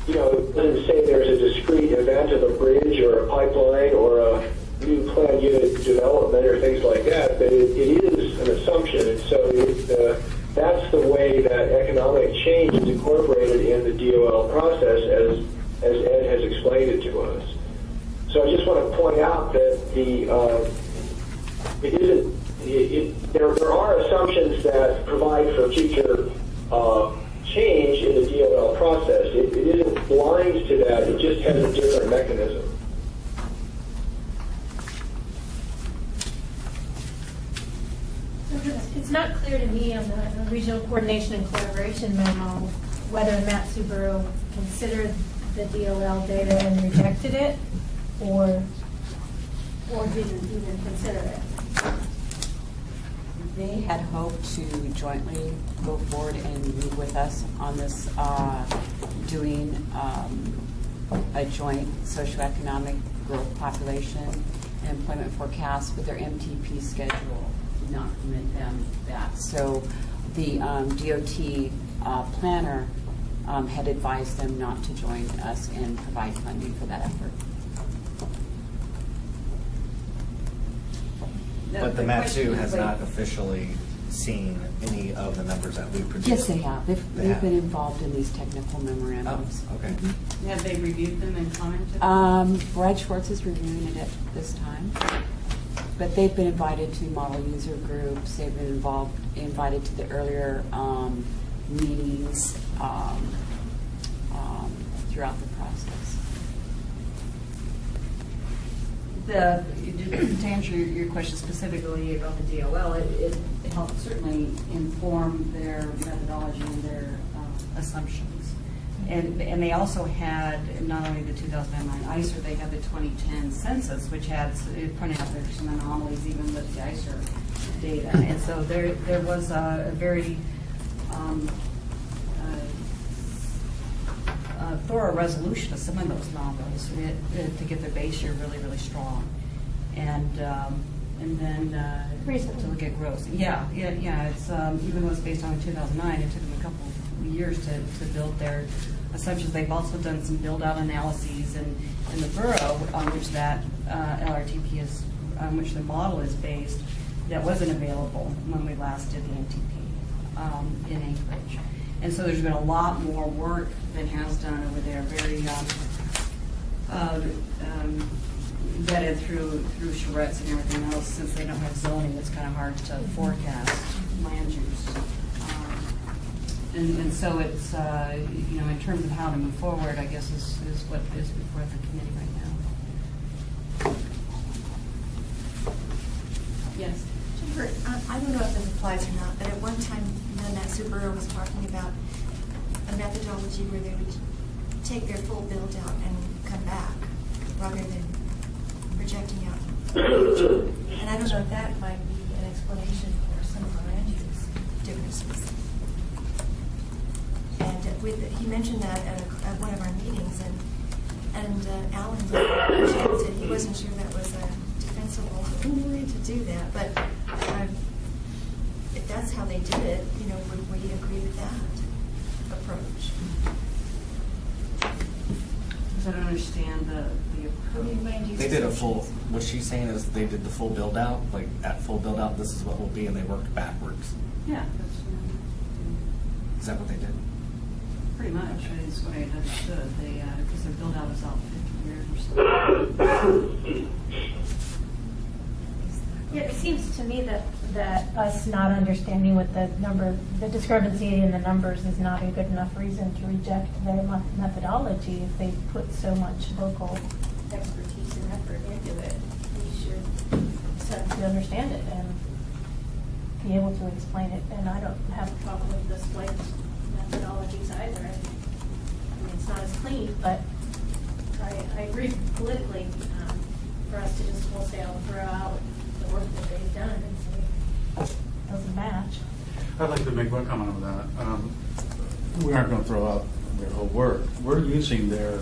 it doesn't say there's a discrete event of a bridge or a pipeline or a new planned unit development or things like that, but it is an assumption. And so that's the way that economic change is incorporated in the DOL process as Ed has explained it to us. So I just want to point out that there are assumptions that provide for future change in the DOL process. It isn't blind to that. It just has a different mechanism. It's not clear to me on the regional coordination and collaboration memo whether Matsu Borough considered the DOL data and rejected it, or didn't even consider it. They had hoped to jointly go forward and move with us on this, doing a joint socioeconomic growth population and employment forecast, but their MTP schedule did not permit them that. So the DOT planner had advised them not to join us and provide funding for that effort. But the Matsu has not officially seen any of the numbers that we produced. Yes, they have. They've been involved in these technical memorandums. Oh, okay. Have they reviewed them and commented? Brad Schwartz is reviewing it at this time, but they've been invited to model user groups. They've been invited to the earlier meetings throughout the process. To answer your question specifically about the DOL, it helped certainly inform their methodology and their assumptions. And they also had not only the 2009 ICER, they had the 2010 census, which it pointed out there's some anomalies even with the ICER data. And so there was a very thorough resolution of some of those anomalies to get the base year really, really strong. And then to look at growth. Yeah. It's even though it's based on 2009, it took them a couple of years to build their assumptions. They've also done some build-out analyses in the borough on which that LRTP is, on which the model is based, that wasn't available when we last did the MTP in Anchorage. And so there's been a lot more work that has done over there, very vetted through charrettes and everything else. Since they don't have zoning, it's kind of hard to forecast land use. And so it's, in terms of how to move forward, I guess is what is before the committee right now. Yes? I don't know if this applies or not, but at one time, Matsu Borough was talking about a methodology where they would take their full build out and come back rather than projecting out. And I don't know if that might be an explanation for some of the land use differences. And he mentioned that at one of our meetings, and Alan said he wasn't sure that was a defensible way to do that, but if that's how they did it, would we agree with that approach? I don't understand the approach. They did a full, what she's saying is they did the full build out, like at full build out, this is what will be, and they worked backwards. Yeah. Is that what they did? Pretty much, is what I understood. They, because their build out was out 50 years or so. Yeah, it seems to me that us not understanding what the discrepancy in the numbers is not a good enough reason to reject their methodology. If they put so much local expertise and effort into it, we should certainly understand it and be able to explain it. And I don't have a problem with the split methodologies either. I mean, it's not as clean, but I agree politically for us to just wholesale throw out the work that they've done and say it doesn't match. I'd like to make one comment on that. We aren't going to throw out their whole work. We're using their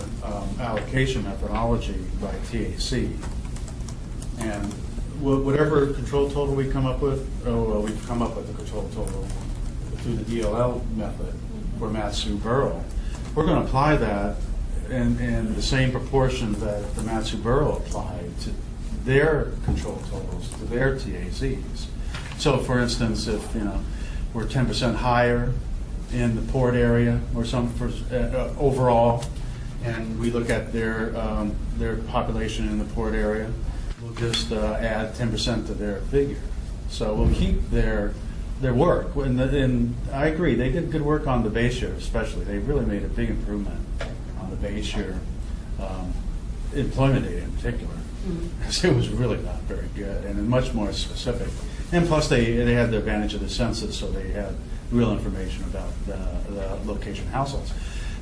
allocation methodology by TAC. And whatever control total we come up with, we've come up with the control total through the DLL method for Matsu Borough. We're going to apply that in the same proportion that the Matsu Borough applied to their control totals, to their TACs. So for instance, if we're 10% higher in the port area or overall, and we look at their population in the port area, we'll just add 10% to their figure. So we'll keep their their work. And I agree, they did good work on the base year especially. They really made a big improvement on the base year employment data in particular. Because it was really not very good and much more specific. And plus they had the advantage of the census, so they had real information about the location households.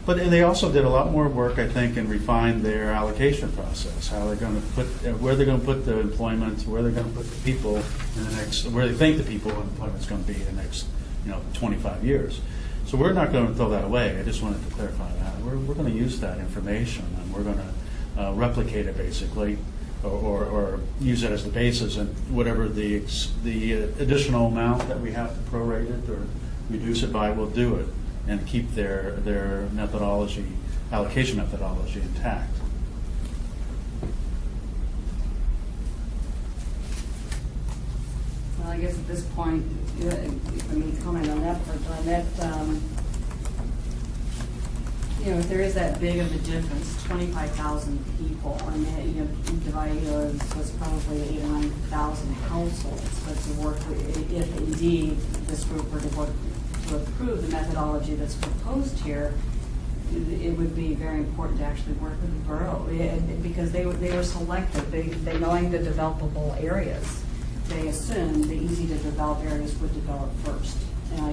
But they also did a lot more work, I think, and refined their allocation process, how they're going to put, where they're going to put the employment, where they're going to put the people in the next, where they think the people in employment is going to be in the next, 25 years. So we're not going to throw that away. I just wanted to clarify that. We're going to use that information, and we're going to replicate it basically, or use it as the basis, and whatever the additional amount that we have to prorate it or reduce it by, we'll do it, and keep their methodology, allocation methodology intact. Well, I guess at this point, I mean, comment on that part, John, that, if there is that big of a difference, 25,000 people, and divide, was probably 8,000 or 9,000 households, but to work, if indeed this group were to work to approve the methodology that's proposed here, it would be very important to actually work with the borough, because they were selected. They knowing the developable areas, they assumed the easy to develop areas would develop first.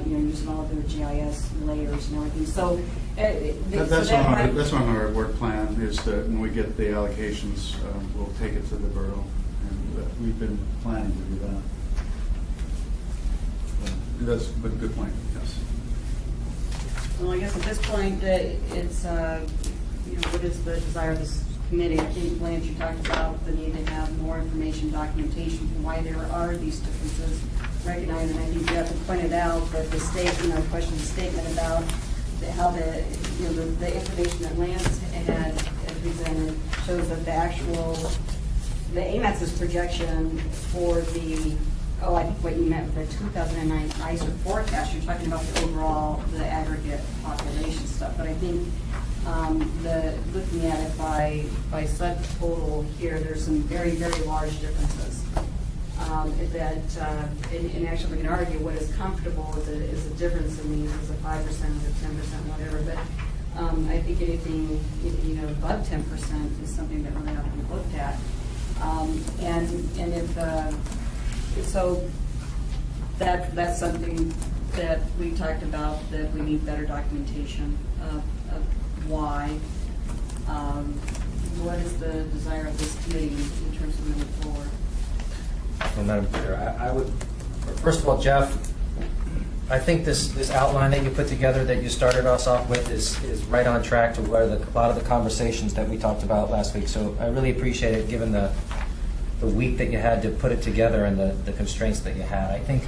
Using all of their GIS layers and everything. So that's on our work plan. Is that when we get the allocations, we'll take it to the borough, and we've been planning to do that. That's a good point. Yes. Well, I guess at this point, it's what is the desire of this committee? I think, Lance, you talked about the need to have more information, documentation for why there are these differences. Recognizing, I think Jeff had pointed out that the state, questioned the statement about how the information that Lance had presented shows that the AMATS' projection for I think what you meant with the 2009 ISO forecast, you're talking about the aggregate population stuff. But I think looking at it by subtotal here, there's some very, very large differences. And actually we can argue what is comfortable is a difference in these, is a 5% or 10%, whatever. But I think anything above 10% is something that really ought to be looked at. So that's something that we talked about, that we need better documentation of why. What is the desire of this committee in terms of moving forward? Well, Madam Chair, I would, first of all, Jeff, I think this outline that you put together, that you started us off with, is right on track to where a lot of the conversations that we talked about last week. So I really appreciate it, given the week that you had to put it together and the constraints that you had. I think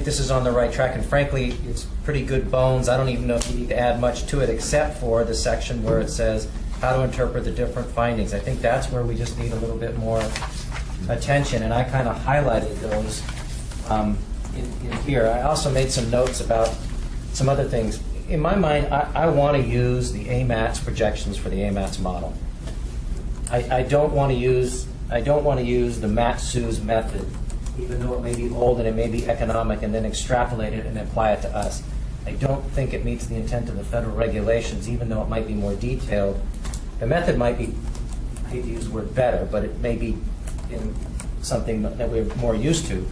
this is on the right track, and frankly, it's pretty good bones. I don't even know if you need to add much to it, except for the section where it says how to interpret the different findings. I think that's where we just need a little bit more attention, and I kind of highlighted those in here. I also made some notes about some other things. In my mind, I want to use the AMATS projections for the AMATS model. I don't want to use the MATSU's method, even though it may be old and it may be economic, and then extrapolate it and apply it to us. I don't think it meets the intent of the federal regulations, even though it might be more detailed. The method might be, I hate to use the word better, but it may be in something that we're more used to.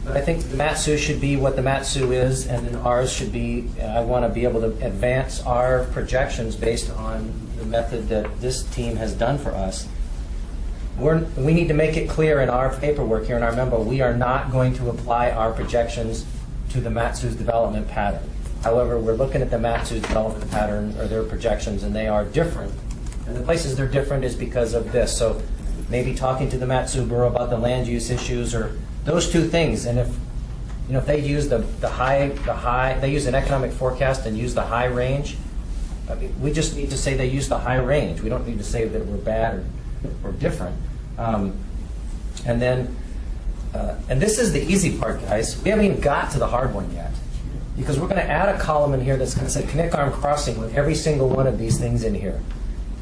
But I think the MATSU should be what the MATSU is, and then ours should be, I want to be able to advance our projections based on the method that this team has done for us. We need to make it clear in our paperwork here in our memo, we are not going to apply our projections to the MATSU's development pattern. However, we're looking at the MATSU's development pattern, or their projections, and they are different. And the places they're different is because of this. So maybe talking to the Matsu Borough about the land use issues, or those two things. And if they use the high, they use an economic forecast and use the high range. I mean, we just need to say they use the high range. We don't need to say that we're bad or different. And this is the easy part, guys. We haven't even got to the hard one yet, because we're going to add a column in here that's going to say Connect Arm Crossing with every single one of these things in here.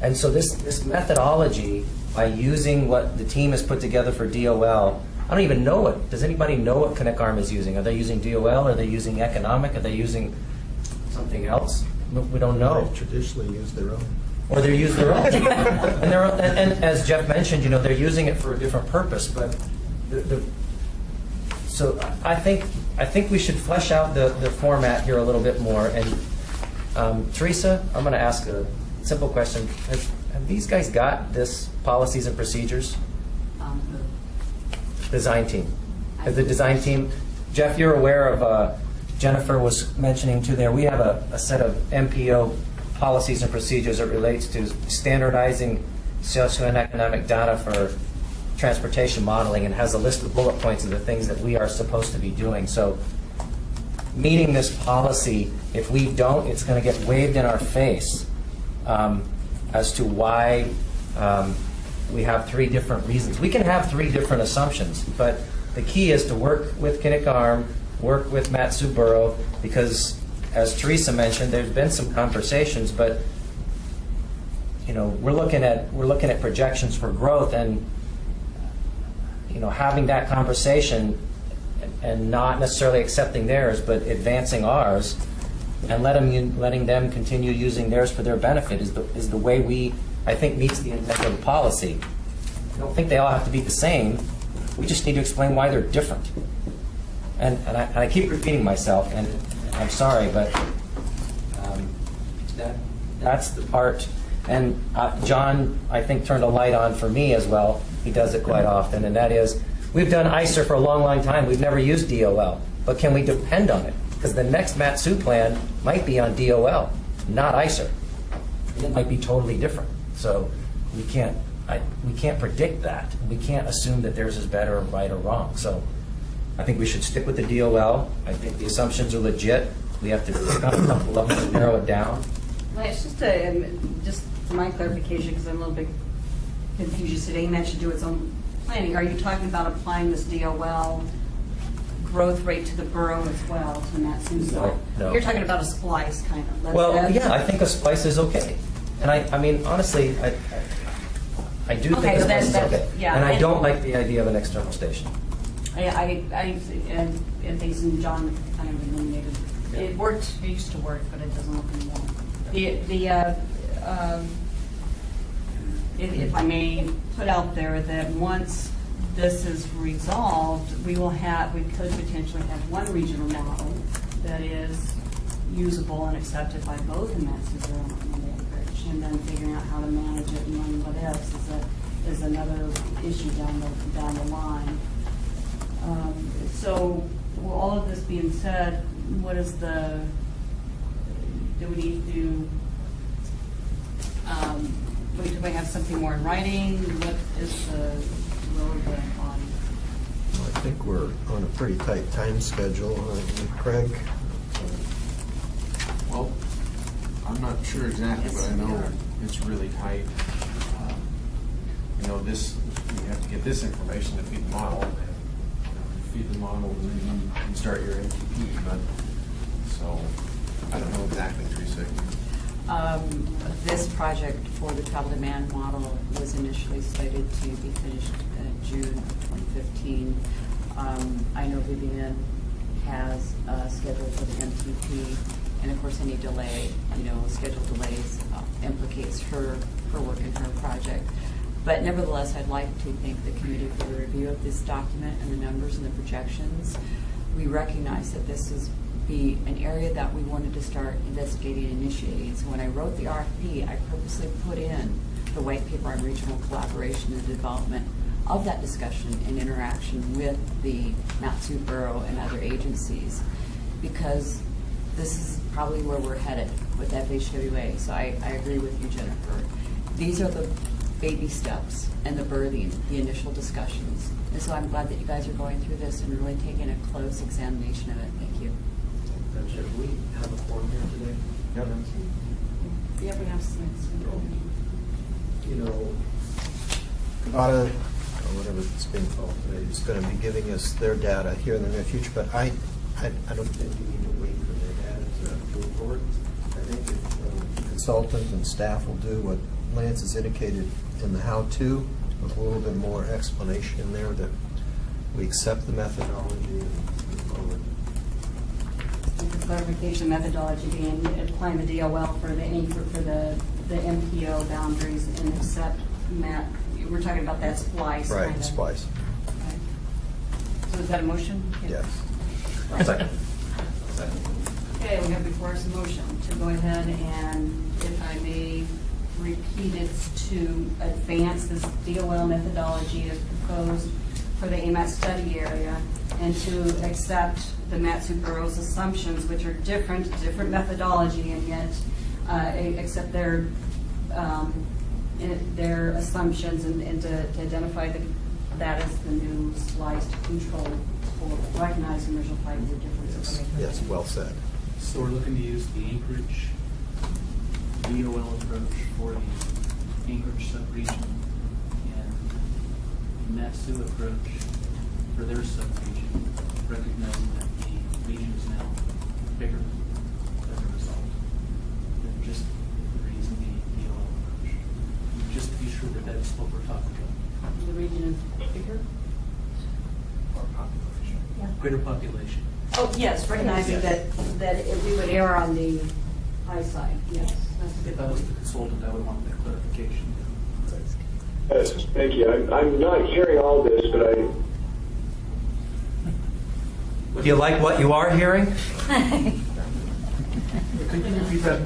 And so this methodology, by using what the team has put together for DOL, I don't even know what, does anybody know what Connect Arm is using? Are they using DOL? Are they using economic? Are they using something else? We don't know. They've traditionally used their own. Or they're using their own. And as Jeff mentioned, they're using it for a different purpose. But so I think we should flesh out the format here a little bit more. And Teresa, I'm going to ask a simple question. Have these guys got this policies and procedures? Design team. Has the design team, Jeff, you're aware of, Jennifer was mentioning too there, we have a set of MPO policies and procedures that relates to standardizing socioeconomic data for transportation modeling, and has a list of bullet points of the things that we are supposed to be doing. So meeting this policy, if we don't, it's going to get waved in our face as to why we have 3 different reasons. We can have 3 different assumptions, but the key is to work with Connect Arm, work with Matsuburo, because as Teresa mentioned, there's been some conversations, but we're looking at projections for growth, and having that conversation and not necessarily accepting theirs, but advancing ours, and letting them continue using theirs for their benefit is the way we, I think, meets the intent of the policy. I don't think they all have to be the same. We just need to explain why they're different. And I keep repeating myself, and I'm sorry, but that's the part. And John, I think, turned a light on for me as well. He does it quite often, and that is, we've done ICER for a long, long time. We've never used DOL, but can we depend on it? Because the next MATSU plan might be on DOL, not ICER. It might be totally different. So we can't predict that. We can't assume that theirs is better or right or wrong. So I think we should stick with the DOL. I think the assumptions are legit. We have to pick up a couple of them and narrow it down. Well, it's just for my clarification, because I'm a little bit confused today. That should do its own planning. Are you talking about applying this DOL growth rate to the borough as well, to Matsu? No. You're talking about a splice, kind of. Well, yeah, I think a splice is okay. And I mean, honestly, I do think a splice is okay. Yeah, and I don't like the idea of an external station. And things in John kind of eliminated. It worked, it used to work, but it doesn't work anymore. If I may put out there that once this is resolved, we could potentially have one regional model that is usable and accepted by both in Matsuburgo and Anchorage, and then figuring out how to manage it and run what ifs is another issue down the line. So, with all of this being said, do we need to do we have something more in writing? What is the will of the body? I think we're on a pretty tight time schedule. Craig? Well, I'm not sure exactly, but I know it's really tight. You have to get this information to feed the model. Feed the model, and then you start your MTP. But so I don't know exactly, Teresa. This project for the travel demand model was initially slated to be finished in June 2015. I know Vivian has scheduled for the MTP, and of course any delay, schedule delays implicates her work in her project. But nevertheless, I'd like to thank the committee for the review of this document and the numbers and the projections. We recognize that this is an area that we wanted to start investigating and initiating. So when I wrote the RFP, I purposely put in the white paper on regional collaboration and development of that discussion and interaction with the Matsu Borough and other agencies, because this is probably where we're headed with FHWA. So I agree with you, Jennifer. These are the baby steps and the birthing, the initial discussions. And so I'm glad that you guys are going through this and really taking a close examination of it. Thank you. Do we have a form here today? Yeah, we have some. Kavada, or whatever it's being called today, is going to be giving us their data here in the near future, but I don't think we need to wait for their data to move forward. I think if the consultant and staff will do what Lance has indicated in the how-to, with a little bit more explanation in there that we accept the methodology and move forward. For clarification, methodology being applying the DOL for the MPO boundaries and accept Matt, we're talking about that splice. Right, kind of. splice. Okay. So is that a motion? Yes. Second. Okay, we have before us a motion to go ahead and, if I may repeat it, to advance this DOL methodology as proposed for the AMATS study area and to accept the Matsu Bureau's assumptions, which are different methodology, and yet accept their assumptions and to identify that as the new sliced control for recognizing there's a 5-year difference. Yes, well said. So we're looking to use the Anchorage DOL approach for the Anchorage subregion and Matsu approach for their subregion, recognizing that the region is now bigger as a result than just using the DOL approach. Just to be sure that that's what we're talking about. The region is bigger? Our population. Yeah. Greater population. Oh, yes, recognizing that we would err on the high side, yes. That's a good If I was point. the consultant, I would want that clarification. Yes, thank you. I'm not hearing all this, but Do you like what you are hearing? Could you repeat that,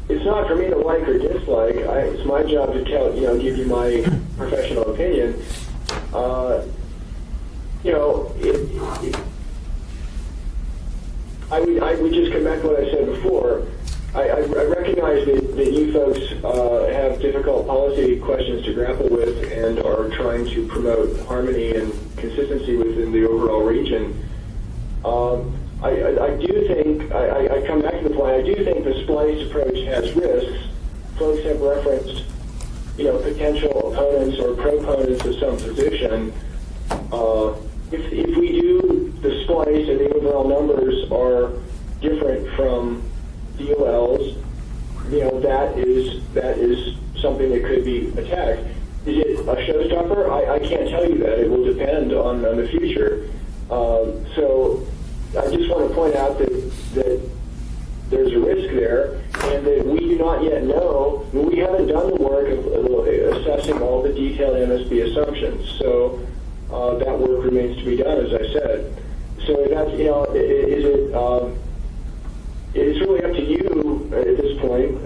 it's not for me to like or dislike. It's my job to give you my professional opinion. I would just come back to what I said before. I recognize that you folks have difficult policy questions to grapple with and are trying to promote harmony and consistency within the overall region. I do think, I come back to the point, I do think the splice approach has risks. Folks have referenced, potential opponents or proponents of some position. If we do the splice and the overall numbers are different from DOLs, that is something that could be attacked. Is it a showstopper? I can't tell you that. It will depend on the future. So I just want to point out that there's a risk there, and that we do not yet know. We haven't done the work of assessing all the detailed MSB assumptions. So that work remains to be done, as I said. So that's it's really up to you at this point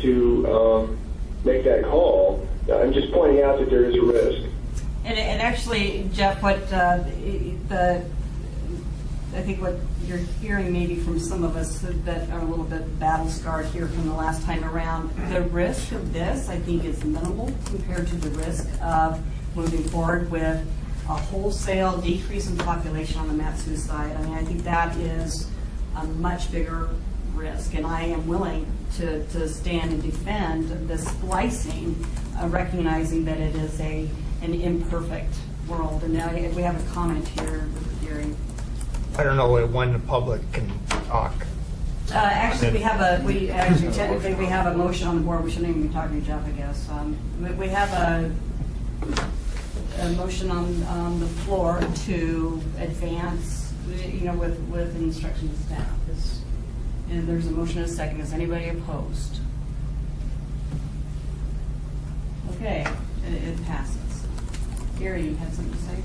to make that call. I'm just pointing out that there is a risk. And actually, Jeff, what I think what you're hearing maybe from some of us that are a little bit battle scarred here from the last time around, the risk of this, I think, is minimal compared to the risk of moving forward with a wholesale decrease in population on the Matsu side. I mean, I think that is a much bigger risk, and I am willing to stand and defend the splicing, recognizing that it is an imperfect world. And now we have a comment here with Gary. I don't know when the public can talk. Actually, technically we have a motion on the board. We shouldn't even be talking to Jeff, I guess. We have a motion on the floor to advance, with instruction to staff. And there's a motion and a second. Is anybody opposed? Okay, it passes. Gary, you had something to say?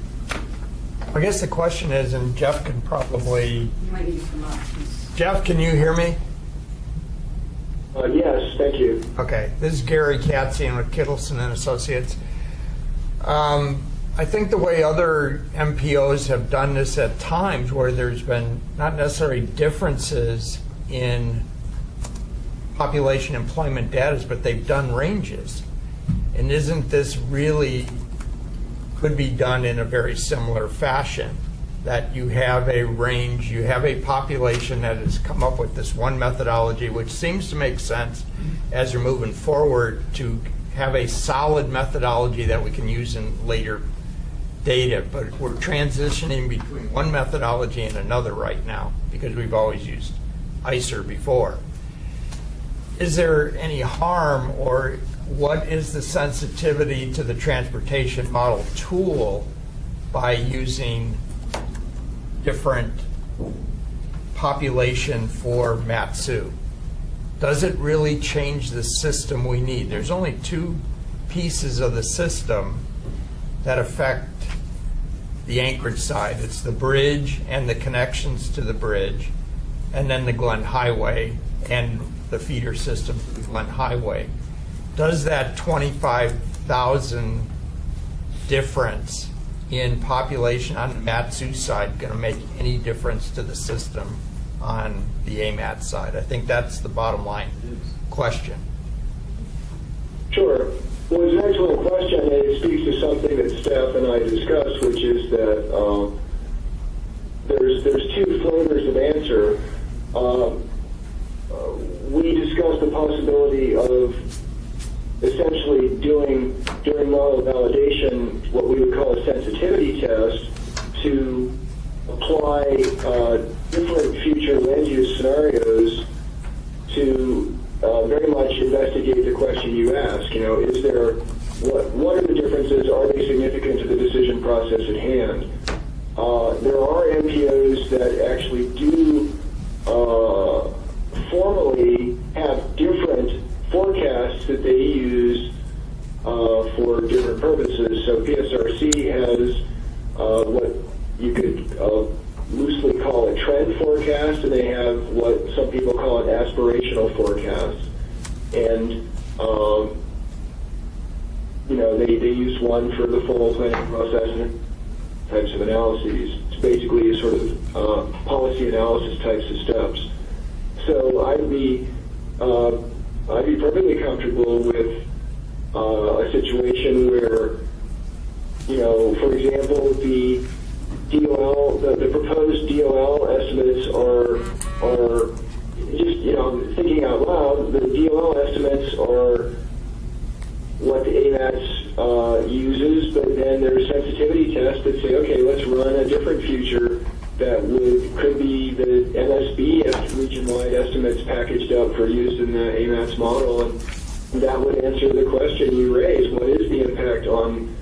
I guess the question is, and Jeff can probably... You might need to come up. Jeff, can you hear me? Yes, thank you. Okay, this is Gary Katzian with Kittleson and Associates. I think the way other MPOs have done this at times where there's been not necessarily differences in population employment data, but they've done ranges. And isn't this really could be done in a very similar fashion, that you have a range, you have a population that has come up with this one methodology, which seems to make sense as you're moving forward to have a solid methodology that we can use in later data. But we're transitioning between one methodology and another right now because we've always used ICER before. Is there any harm, or what is the sensitivity to the transportation model tool by using different population for Matsu? Does it really change the system we need? There's only two pieces of the system that affect the Anchorage side. It's the bridge and the connections to the bridge, and then the Glen Highway and the feeder system to the Glen Highway. Does that 25,000 difference in population on the Matsu side going to make any difference to the system on the AMATS side? I think that's the bottom line question. Sure. Well, it's an excellent question, and it speaks to something that Steph and I discussed, which is that there's two flavors of answer. We discussed the possibility of essentially doing, during model validation, what we would call a sensitivity test to apply different future land use scenarios to very much investigate the question you ask. You know, is there, what are the differences? Are they significant to the decision process at hand? There are MPOs that actually do formally have different forecasts that they use for different purposes. So PSRC has what you could loosely call a trend forecast, and they have what some people call an aspirational forecast. And you know, they use one for the full planning process and types of analyses. It's basically a sort of policy analysis types of steps. So I'd be perfectly comfortable with a situation where, you know, for example, the DOL, the proposed DOL estimates are just, you know, thinking out loud, the DOL estimates are what the AMATS uses, but then there's sensitivity tests that say, okay, let's run a different future that could be the MSB region-wide estimates packaged up for use in the AMATS model, and that would answer the question you raised. What is the impact on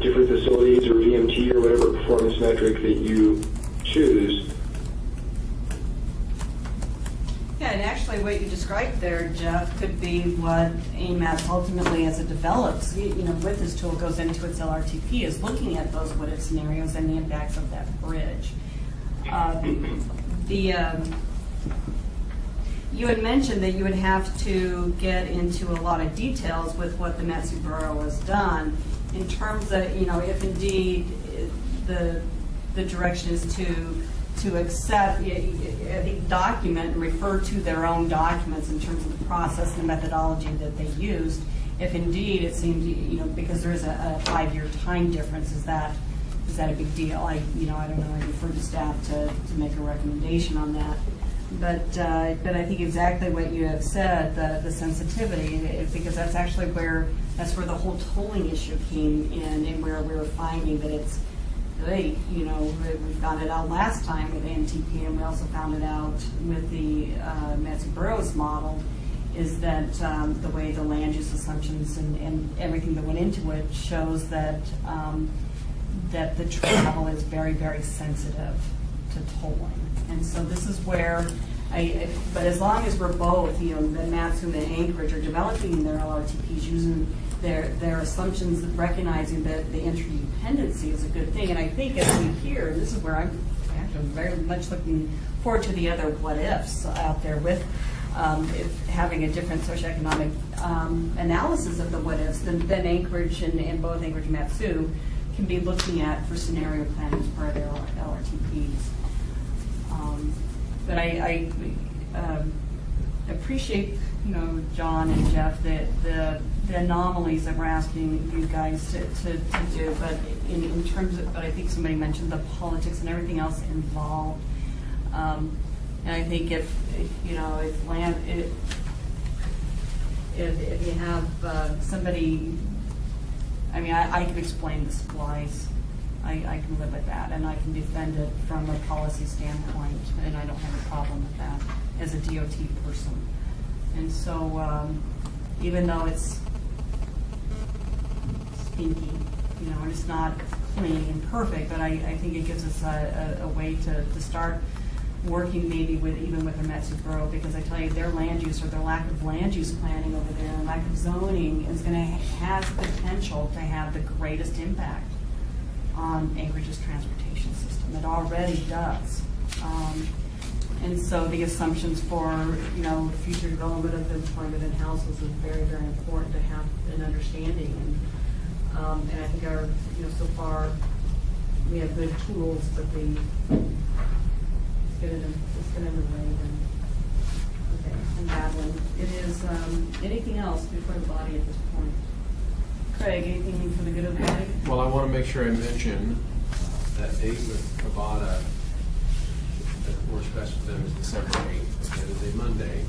different facilities or VMT or whatever performance metric that you choose? Yeah, and actually what you described there, Jeff, could be what AMATS ultimately, as it develops, you know, with this tool, goes into its LRTP, is looking at those what-if scenarios and the impacts of that bridge. You had mentioned that you would have to get into a lot of details with what the Matsu Borough has done in terms of, you know, if indeed the direction is to accept, I think, document and refer to their own documents in terms of the process and the methodology that they used. If indeed it seems, you know, because there is a 5-year time difference, is that a big deal? I don't know. I defer to staff to make a recommendation on that. But I think exactly what you have said, the sensitivity, because that's actually where the whole tolling issue came in, and where we were finding that it's, hey, you know, we found it out last time with AMTP, and we also found it out with the Matsu Boroughs model, is that the way the land use assumptions and everything that went into it shows that that the travel is very, very sensitive to tolling. And so this is where but as long as we're both, you know, the Matsu and the Anchorage are developing their LRTPs using their assumptions, recognizing that the interdependency is a good thing. And I think as we hear, and this is where I'm actually very much looking forward to the other what ifs out there with having a different socioeconomic analysis of the what ifs than Anchorage and both Anchorage and Matsu can be looking at for scenario planning as part of their LRTPs. But I appreciate, you know, John and Jeff, the anomalies that we're asking you guys to do. But in terms of, but I think somebody mentioned the politics and everything else involved. And I think if you know, if you have somebody, I mean, I can explain the supplies. I can live with that, and I can defend it from a policy standpoint, and I don't have a problem with that as a DOT person. And so, even though it's stinky, you know, and it's not clean and perfect, but I think it gives us a way to start working maybe with, even with Amatsu Borough, because I tell you, their land use or their lack of land use planning over there and lack of zoning is going to has the potential to have the greatest impact on Anchorage's transportation system. It already does. And so the assumptions for, you know, future development of employment and houses is very, very important to have an understanding. And I think our, you know, so far we have good tools, but the get it in the way. Okay, and Madeline, it is, anything else before the body at this point? Craig, anything for the good of the body? Well, I want to make sure I mention that date with Kavada that works best for them is December 8th. It is a Monday,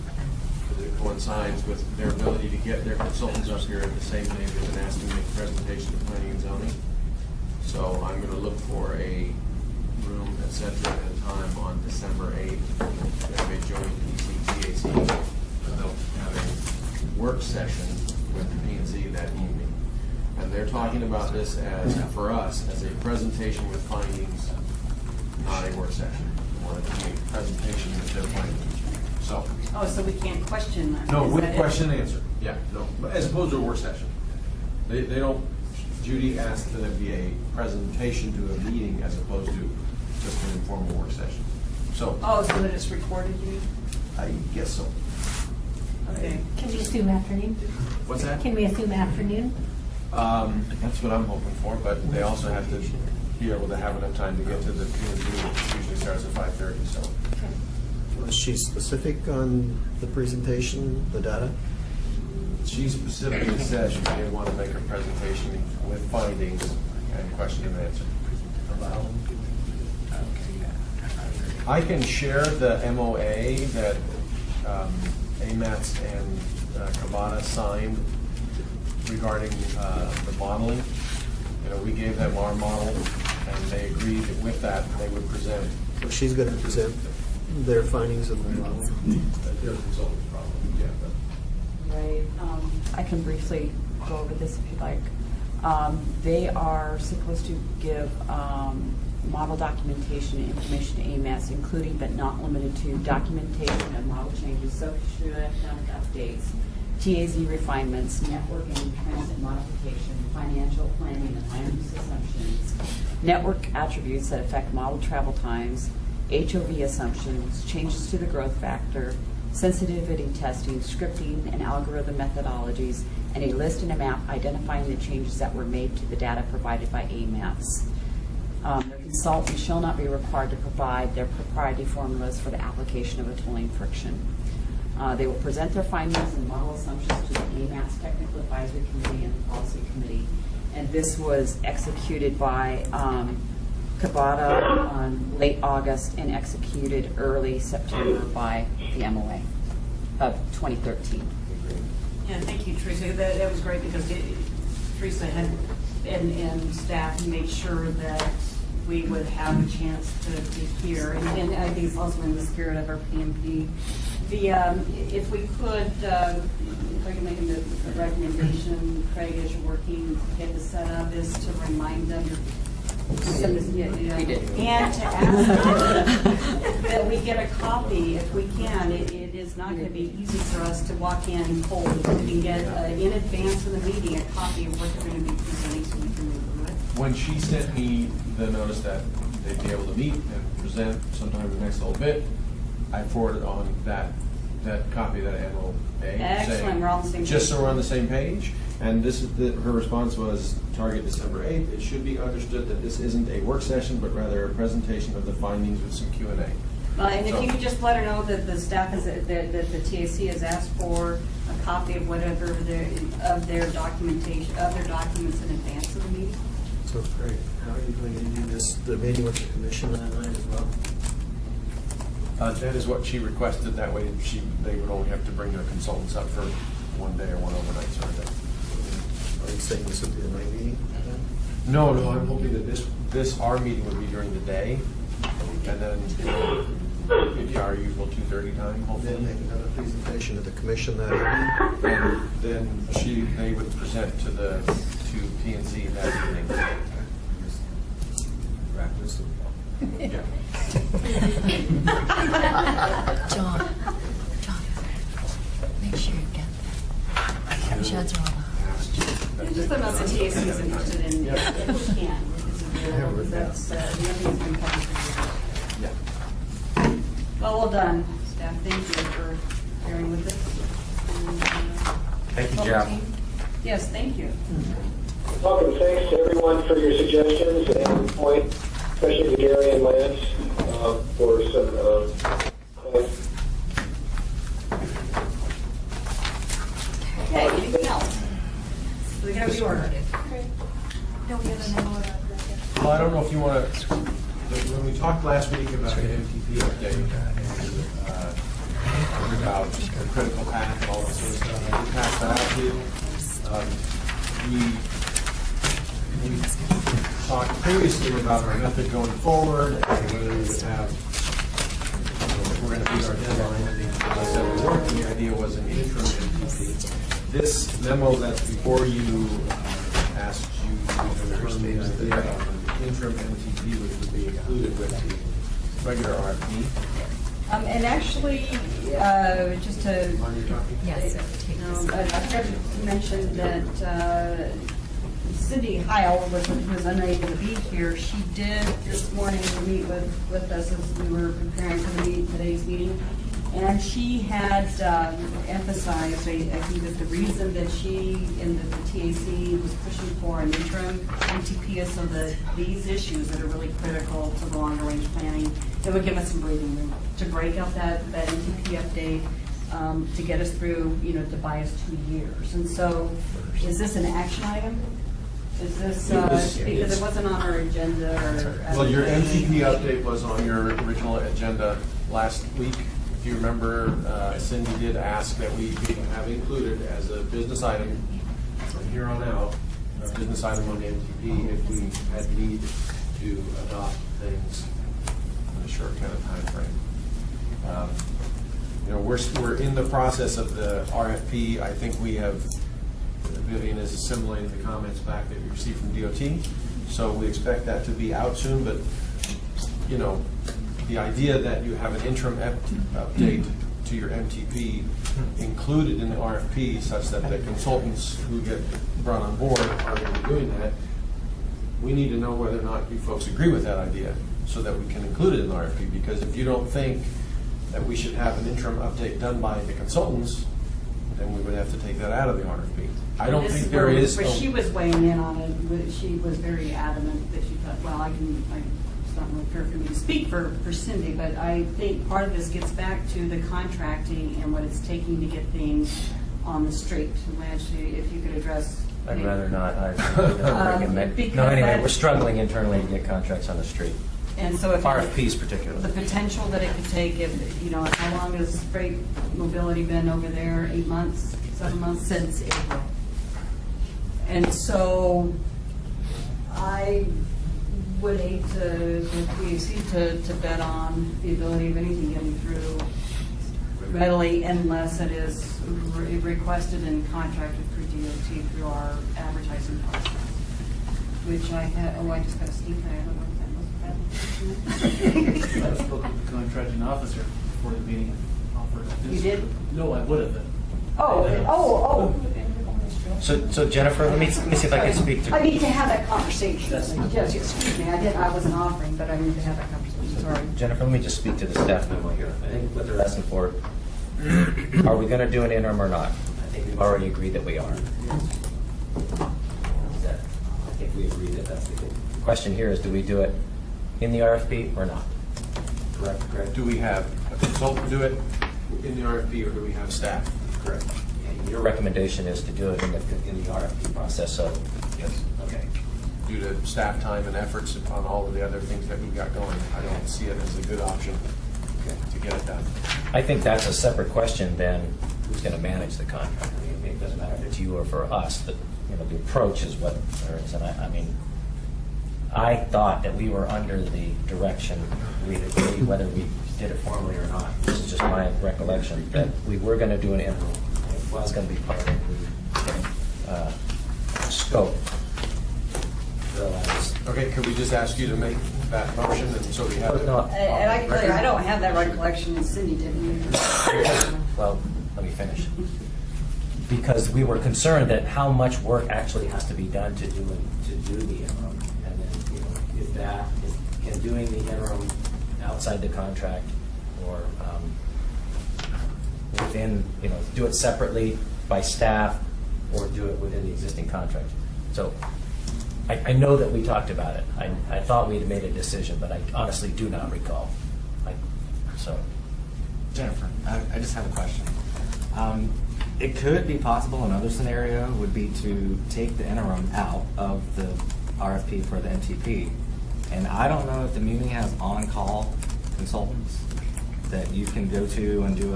because it coincides with their ability to get their consultants up here at the same day they've been asked to make a presentation to planning and zoning. So I'm going to look for a room, et cetera, and time on December 8th. They have a joint ECTAC. They'll have a work session with the P&Z that evening. And they're talking about this as, for us, as a presentation with findings, not a work session. They want it to be a presentation with their findings. So. Oh, so we can't question that? No, Is with that it? question and answer. Yeah, no, as opposed to a work session. They don't, Judy asked that it be a presentation to a meeting as opposed to just an informal work session. So. Oh, so that it's recorded, you mean? I guess so. Okay. Can we assume afternoon? What's that? Can we assume afternoon? That's what I'm hoping for, but they also have to be able to have enough time to get to the P&Z, which usually starts at 5:30, so. Was she specific on the presentation, the data? She specifically said she didn't want to make a presentation with findings and question and answer. I can share the MOA that AMATS and Kavada signed regarding the modeling. You know, we gave them our model, and they agreed that with that they would present. So she's going to present their findings of the model. Their consultant's problem, yeah. But. Right. I can briefly go over this if you'd like. They are supposed to give model documentation and information to AMATS, including but not limited to documentation of model changes, socioeconomic updates, TAZ refinements, network and transit modification, financial planning and land use assumptions, network attributes that affect model travel times, HOV assumptions, changes to the growth factor, sensitivity testing, scripting and algorithm methodologies, and a list and a map identifying the changes that were made to the data provided by AMATS. The consultant shall not be required to provide their proprietary formulas for the application of a tolling friction. They will present their findings and model assumptions to the AMATS Technical Advisory Committee and the Policy Committee. And this was executed by Kavada on late August and executed early September by the MOA of 2013. Yeah, thank you, Teresa. That was great because Teresa had and staff made sure that we would have a chance to hear, and I think it's also in the spirit of our PMP. If we could, if I can make a recommendation, Craig, as you're working to get this set up, is to remind them. We did. And to ask them that we get a copy if we can. It is not going to be easy for us to walk in cold. We can get in advance of the meeting a copy of what they're going to be presenting so we can review it. When she sent me the notice that they'd be able to meet and present sometime in the next little bit, I forwarded on that copy of that MOA. Excellent, saying, we're on the same page. Just so we're on the same page. And this is her response was target December 8th. It should be understood that this isn't a work session, but rather a presentation of the findings with some Q&A. And if you could just let her know that the staff is that the TAC has asked for a copy of whatever their documentation of their documents in advance of the meeting. So, Craig, how are you going to do this, the meeting with the commission that night as well? That is what she requested. That way they would only have to bring their consultants up for one day or one overnight sort of thing. Are you saying this would be a night meeting? No, I'm hoping that our meeting would be during the day, and then maybe our usual 2:30 time, hopefully. Then make another presentation to the commission that evening? And then they would present to the to P&Z that evening. Wrap this up. Yeah. John, make sure you get that. Sheds are all out. Just about the TAC is interested in, if we can, because that's, nothing's been covered for years. Yeah. Well done, staff, thank you for bearing with us. And, Thank you, public Jeff. team? Yes, thank you. Welcome, thanks to everyone for your suggestions and point, especially to Gary and Lance for some points. Okay, anything else? We gotta be ordered. No, we have an order. Well, I don't know if you want to, when we talked last week about the MTP update and about the critical path and all that sort of stuff, we passed that out to you. We talked previously about our method going forward and whether we would have, if we're going to meet our deadline. As I said, we weren't. The idea was an interim MTP. This memo that's before you asked you to confirm the idea of an interim MTP, which would be included with the regular RFP. And actually, just to. Yes. I forgot to mention that Cindy Heil was unable to be here. She did this morning meet with us as we were preparing for today's meeting. And she had emphasized, I think, that the reason that she and the TAC was pushing for an interim MTP is so that these issues that are really critical to the longer range planning, it would give us some breathing room to break out that MTP update to get us through, to buy us 2 years. And so, is this an action item? Is this, because it wasn't on our agenda or? Well, your MTP update was on your original agenda last week. If you remember, Cindy did ask that we have included as a business item from here on out, a business item on the MTP if we had need to adopt things in a short kind of time frame. We're in the process of the RFP. I think we have, Vivian is assimilating the comments back that we received from DOT. So we expect that to be out soon, but, the idea that you have an interim update to your MTP included in the RFP such that the consultants who get brought on board are going to be doing that, we need to know whether or not you folks agree with that idea so that we can include it in the RFP. Because if you don't think that we should have an interim update done by the consultants, then we would have to take that out of the RFP. I don't think there is. But she was weighing in on it. She was very adamant that she thought, well, it's not really fair for me to speak for Cindy, but I think part of this gets back to the contracting and what it's taking to get things on the street. Lance, if you could address. I'd rather not. Anyway, we're struggling internally to get contracts on the street. And so if RFPs particularly. The potential that it could take, how long has freight mobility been over there? 8 months, 7 months? Since April. And so I would hate the PAC to bet on the ability of anything getting through readily unless it is requested and contracted through DOT through our advertising process, which I just got a Steve, I don't know if that was bad. I spoke with the contracting officer before the meeting and offered this. You did? No, I would have. Oh. So Jennifer, let me see if I can speak to. I need to have that conversation. Yes, excuse me, I wasn't offering, but I need to have that conversation, sorry. Jennifer, let me just speak to the staff memo here. I think what they're asking for, are we going to do an interim or not? I think we've already agreed that we are. I think we agree that that's the good. The question here is, do we do it in the RFP or not? Correct. Do we have a consultant do it in the RFP or do we have staff? Correct. Your recommendation is to do it in the RFP process, so yes. Okay. Due to staff time and efforts upon all of the other things that we've got going, I don't see it as a good option to get it done. I think that's a separate question than who's going to manage the contract. I mean, it doesn't matter if it's you or for us, but the approach is what there is. And I thought that we were under the direction, we'd agree whether we did it formally or not. This is just my recollection, that we were going to do an interim. It was going to be part of the scope realize. Okay, could we just ask you to make that motion and so we have it? No, And I can tell you, I don't have that recollection, and Cindy didn't either. well, let me finish. Because we were concerned that how much work actually has to be done to do the interim. And then, you know, is that, can doing the interim outside the contract or within, you know, do it separately by staff or do it within the existing contract. So I know that we talked about it. I thought we'd made a decision, but I honestly do not recall. So. Jennifer, I just have a question. It could be possible, another scenario would be to take the interim out of the RFP for the MTP. And I don't know if the Muni has on-call consultants that you can go to and do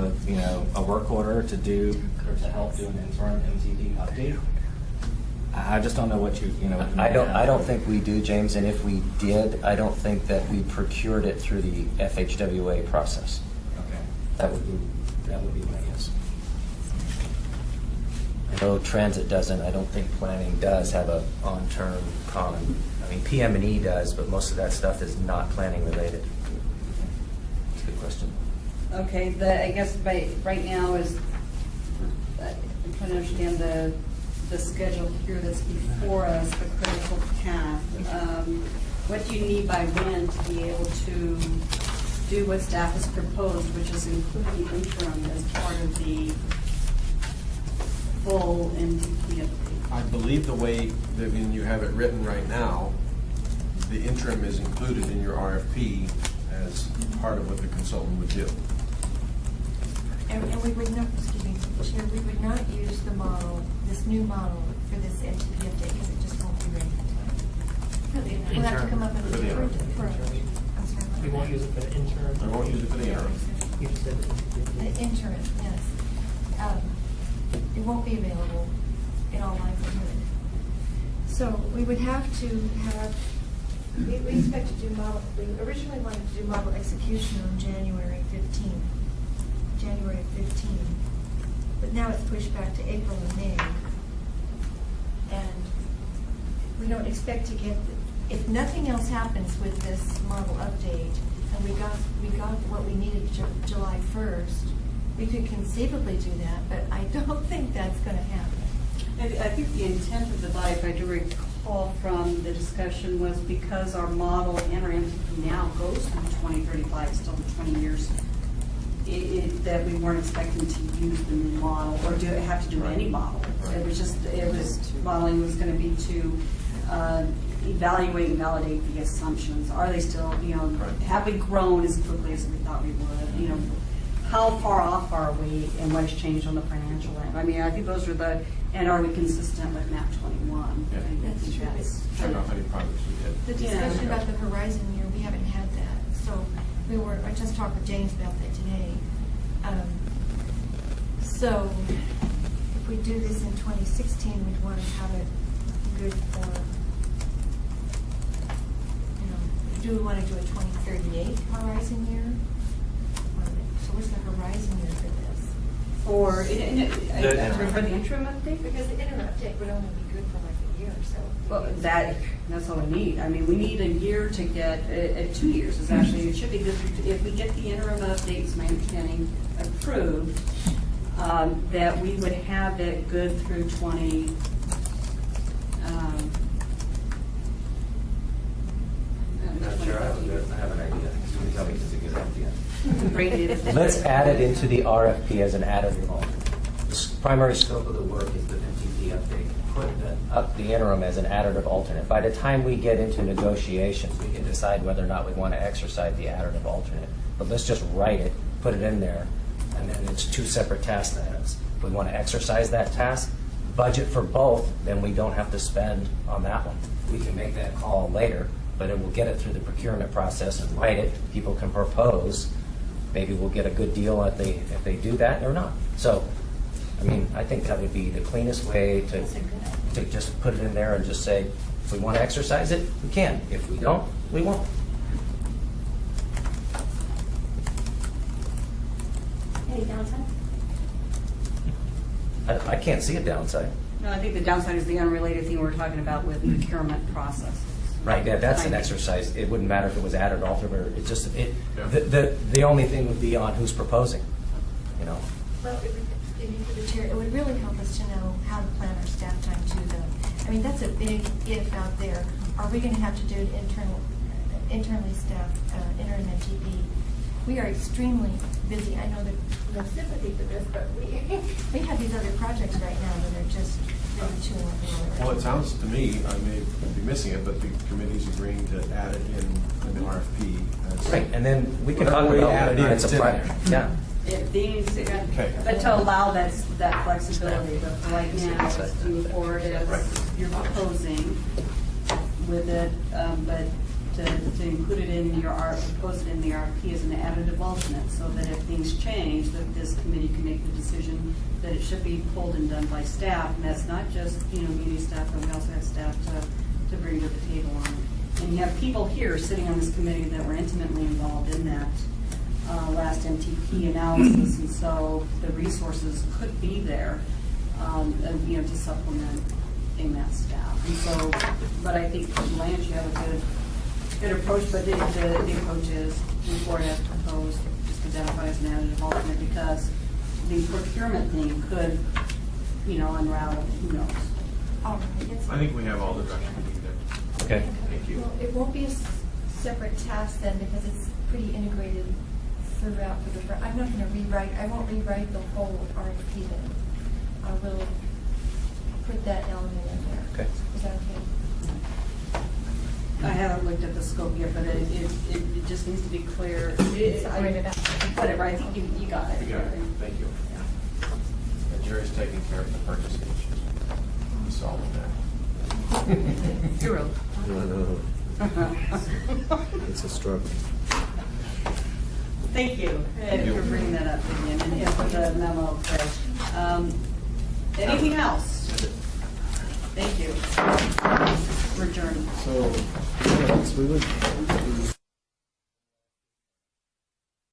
a work order to do, or to help do an interim MTP update. I just don't know what you know. I don't think we do, James, and if we did, I don't think that we procured it through the FHWA process. Okay. That would be my guess. I know transit doesn't. I don't think planning does have a on-term common. I mean, PM&E does, but most of that stuff is not planning related. That's a good question. Okay, I guess right now is, I'm trying to understand the schedule here that's before us, the critical path. What do you need by when to be able to do what staff has proposed, which is including the interim as part of the full MTP update? I believe the way that when you have it written right now, the interim is included in your RFP as part of what the consultant would do. And we would not, excuse me, Chair, we would not use the model, this new model for this MTP update because it just won't be ready in time. We'll have to come up with For the a interim. I'm sorry. We won't use it for the interim. I won't use it for the interim. You just said The interim, yes. It won't be available in all likelihood. So we would have to have, we expect to do model, we originally wanted to do model execution on January 15th. But now it's pushed back to April and May. And we don't expect to get, if nothing else happens with this model update, and we got what we needed July 1st, we could conceivably do that, but I don't think that's going to happen. I think the intent of the body, if I do recall from the discussion, was because our model and our MTP now goes through 2035, still 20 years, that we weren't expecting to use the new model or have to do any model. It was modeling was going to be to evaluate and validate the assumptions. Are they still, have we grown as quickly as we thought we would? How far off are we and what has changed on the financial end? I mean, I think those are and are we consistent with MAP 21? Yeah. That's true. I don't know how many projects we did. The discussion about the horizon year, we haven't had that. So I just talked with James about that today. So if we do this in 2016, we'd want to have it good for, do we want to do a 2038 horizon year? So what's the horizon year for this? For the interim update? Because the interim update would only be good for like a year or so. Well, that's all we need. I mean, we need a year to get, 2 years is actually, it should be good, if we get the interim updates, my understanding, approved, that we would have it good through 20, Not sure, I have an idea. You can tell me if it's a good idea. Bring it. Let's add it into the RFP as an additive alternate. The primary scope of the work is the MTP update. Put the interim as an additive alternate. By the time we get into negotiations, we can decide whether or not we want to exercise the additive alternate. But let's just write it, put it in there, and then it's 2 separate task items. If we want to exercise that task, budget for both, then we don't have to spend on that one. We can make that call later, but it will get it through the procurement process and write it. People can propose. Maybe we'll get a good deal if they do that or not. So, I mean, I think that would be the cleanest way to just put it in there and just say, if we want to exercise it, we can. If we don't, we won't. Any downside? I can't see a downside. No, I think the downside is the unrelated thing we're talking about with the procurement process. Right, yeah, that's an exercise. It wouldn't matter if it was added, altered, or it just, the only thing would be on who's proposing, you know? Well, if you could, Chair, it would really help us to know how to plan our staff time too, though. I mean, that's a big if out there. Are we going to have to do it internally staffed, interim MTP? We are extremely busy. I know that we have sympathy for this, but we have these other projects right now that are just really chewing up the other. Well, it sounds to me, I may be missing it, but the committee's agreeing to add it in the RFP. Right, and then we can talk Whatever we about add it in, it's a it's in project. there. Yeah. It needs, Okay. but to allow that flexibility, but for right now, let's move forward as you're proposing with it, but to include it in your propose it in the RFP as an additive alternate, so that if things change, that this committee can make the decision that it should be pulled and done by staff, and that's not just, media staff, but we also have staff to bring to the table on it. And you have people here sitting on this committee that were intimately involved in that last MTP analysis, and so the resources could be there, to supplement AMATS staff. And so, but I think Lance, you have a good approach, but the approach is move forward as proposed, just identify as an additive alternate, because the procurement thing could, unravel, who knows. All right. I think we have all the direction we need there. Okay. Thank you. Well, it won't be a separate task then, because it's pretty integrated throughout for the, I'm not going to I won't rewrite the whole RFP then. I will put that element in there. Okay. Is that okay? I haven't looked at the scope yet, but it just needs to be clear. I read it out. Put it right, you got it. You got it. Thank you. And Jerry's taking care of the purchasing issues. He's solving that. You're real. No. It's a struggle. Thank you for bringing that up again, and for the memo, Craig. Anything else? Thank you. We're adjourned. So, we would